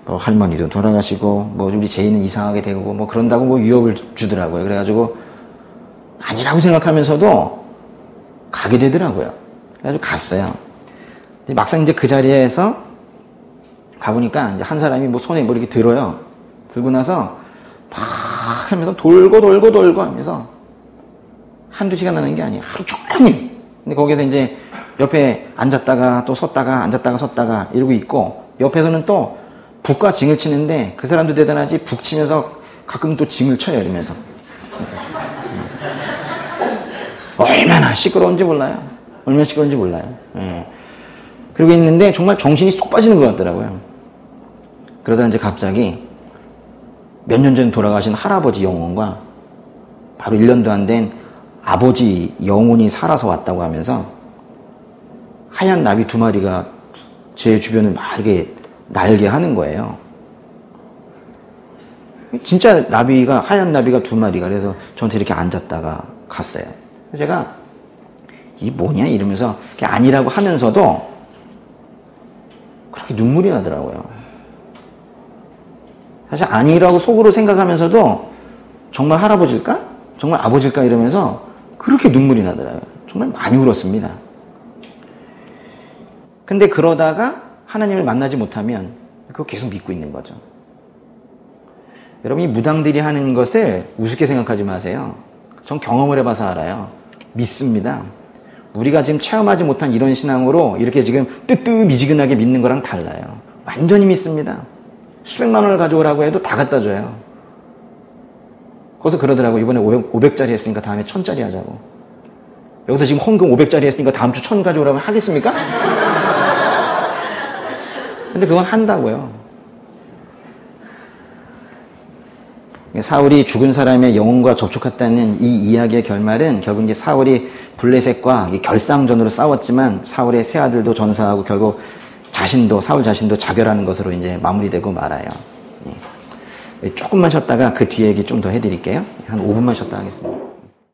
할머니도 돌아가시고 우리 제이는 이상하게 되고 뭐 그런다고 위협을 주더라고요. 그래가지고 아니라고 생각하면서도 가게 되더라고요. 그래가지고 갔어요. 막상 이제 그 자리에서 가보니까 이제 한 사람이 손에 이렇게 들어요. 들고 나서 막 하면서 돌고 하면서 한두 시간 하는 게 아니에요. 하루 종일. 근데 거기서 이제 옆에 앉았다가 또 섰다가 앉았다가 섰다가 이러고 있고, 옆에서는 또 북과 징을 치는데 그 사람도 대단하지, 북 치면서 가끔 또 징을 쳐요. 이러면서. 얼마나 시끄러운지 몰라요. 예. 그러고 있는데 정말 정신이 쏙 빠지는 것 같더라고요. 그러다 이제 갑자기 몇 년 전에 돌아가신 할아버지 영혼과 바로 1년도 안 된 아버지 영혼이 살아서 왔다고 하면서 하얀 나비 2마리가 제 주변을 막 이렇게 날게 하는 거예요. 진짜 하얀 나비가 2마리가 그래서 저한테 이렇게 앉았다가 갔어요. 제가 이게 뭐냐 이러면서 아니라고 하면서도 그렇게 눈물이 나더라고요. 사실 아니라고 속으로 생각하면서도 정말 할아버지일까? 정말 아버지일까? 이러면서 그렇게 눈물이 나더라고요. 정말 많이 울었습니다. 근데 그러다가 하나님을 만나지 못하면 그거 계속 믿고 있는 거죠. 여러분, 이 무당들이 하는 것을 우습게 생각하지 마세요. 전 경험을 해봐서 알아요. 믿습니다. 우리가 지금 체험하지 못한 이런 신앙으로 이렇게 지금 뜨뜻미지근하게 믿는 거랑 달라요. 완전히 믿습니다. 수백만 원을 가져오라고 해도 다 갖다 줘요. 거기서 그러더라고. 이번에 500짜리 했으니까 다음에 1000짜리 하자고. 여기서 지금 헌금 500짜리 했으니까 다음 주 1000 가져오라고 하겠습니까? 근데 그건 한다고요. 사울이 죽은 사람의 영혼과 접촉했다는 이 이야기의 결말은 결국 이제 사울이 블레셋과 결상전으로 싸웠지만 사울의 세 아들도 전사하고 결국 사울 자신도 자결하는 것으로 이제 마무리되고 말아요. 조금만 쉬었다가 그 뒤에 얘기 좀 더 해드릴게요. 한 5분만 쉬었다 하겠습니다.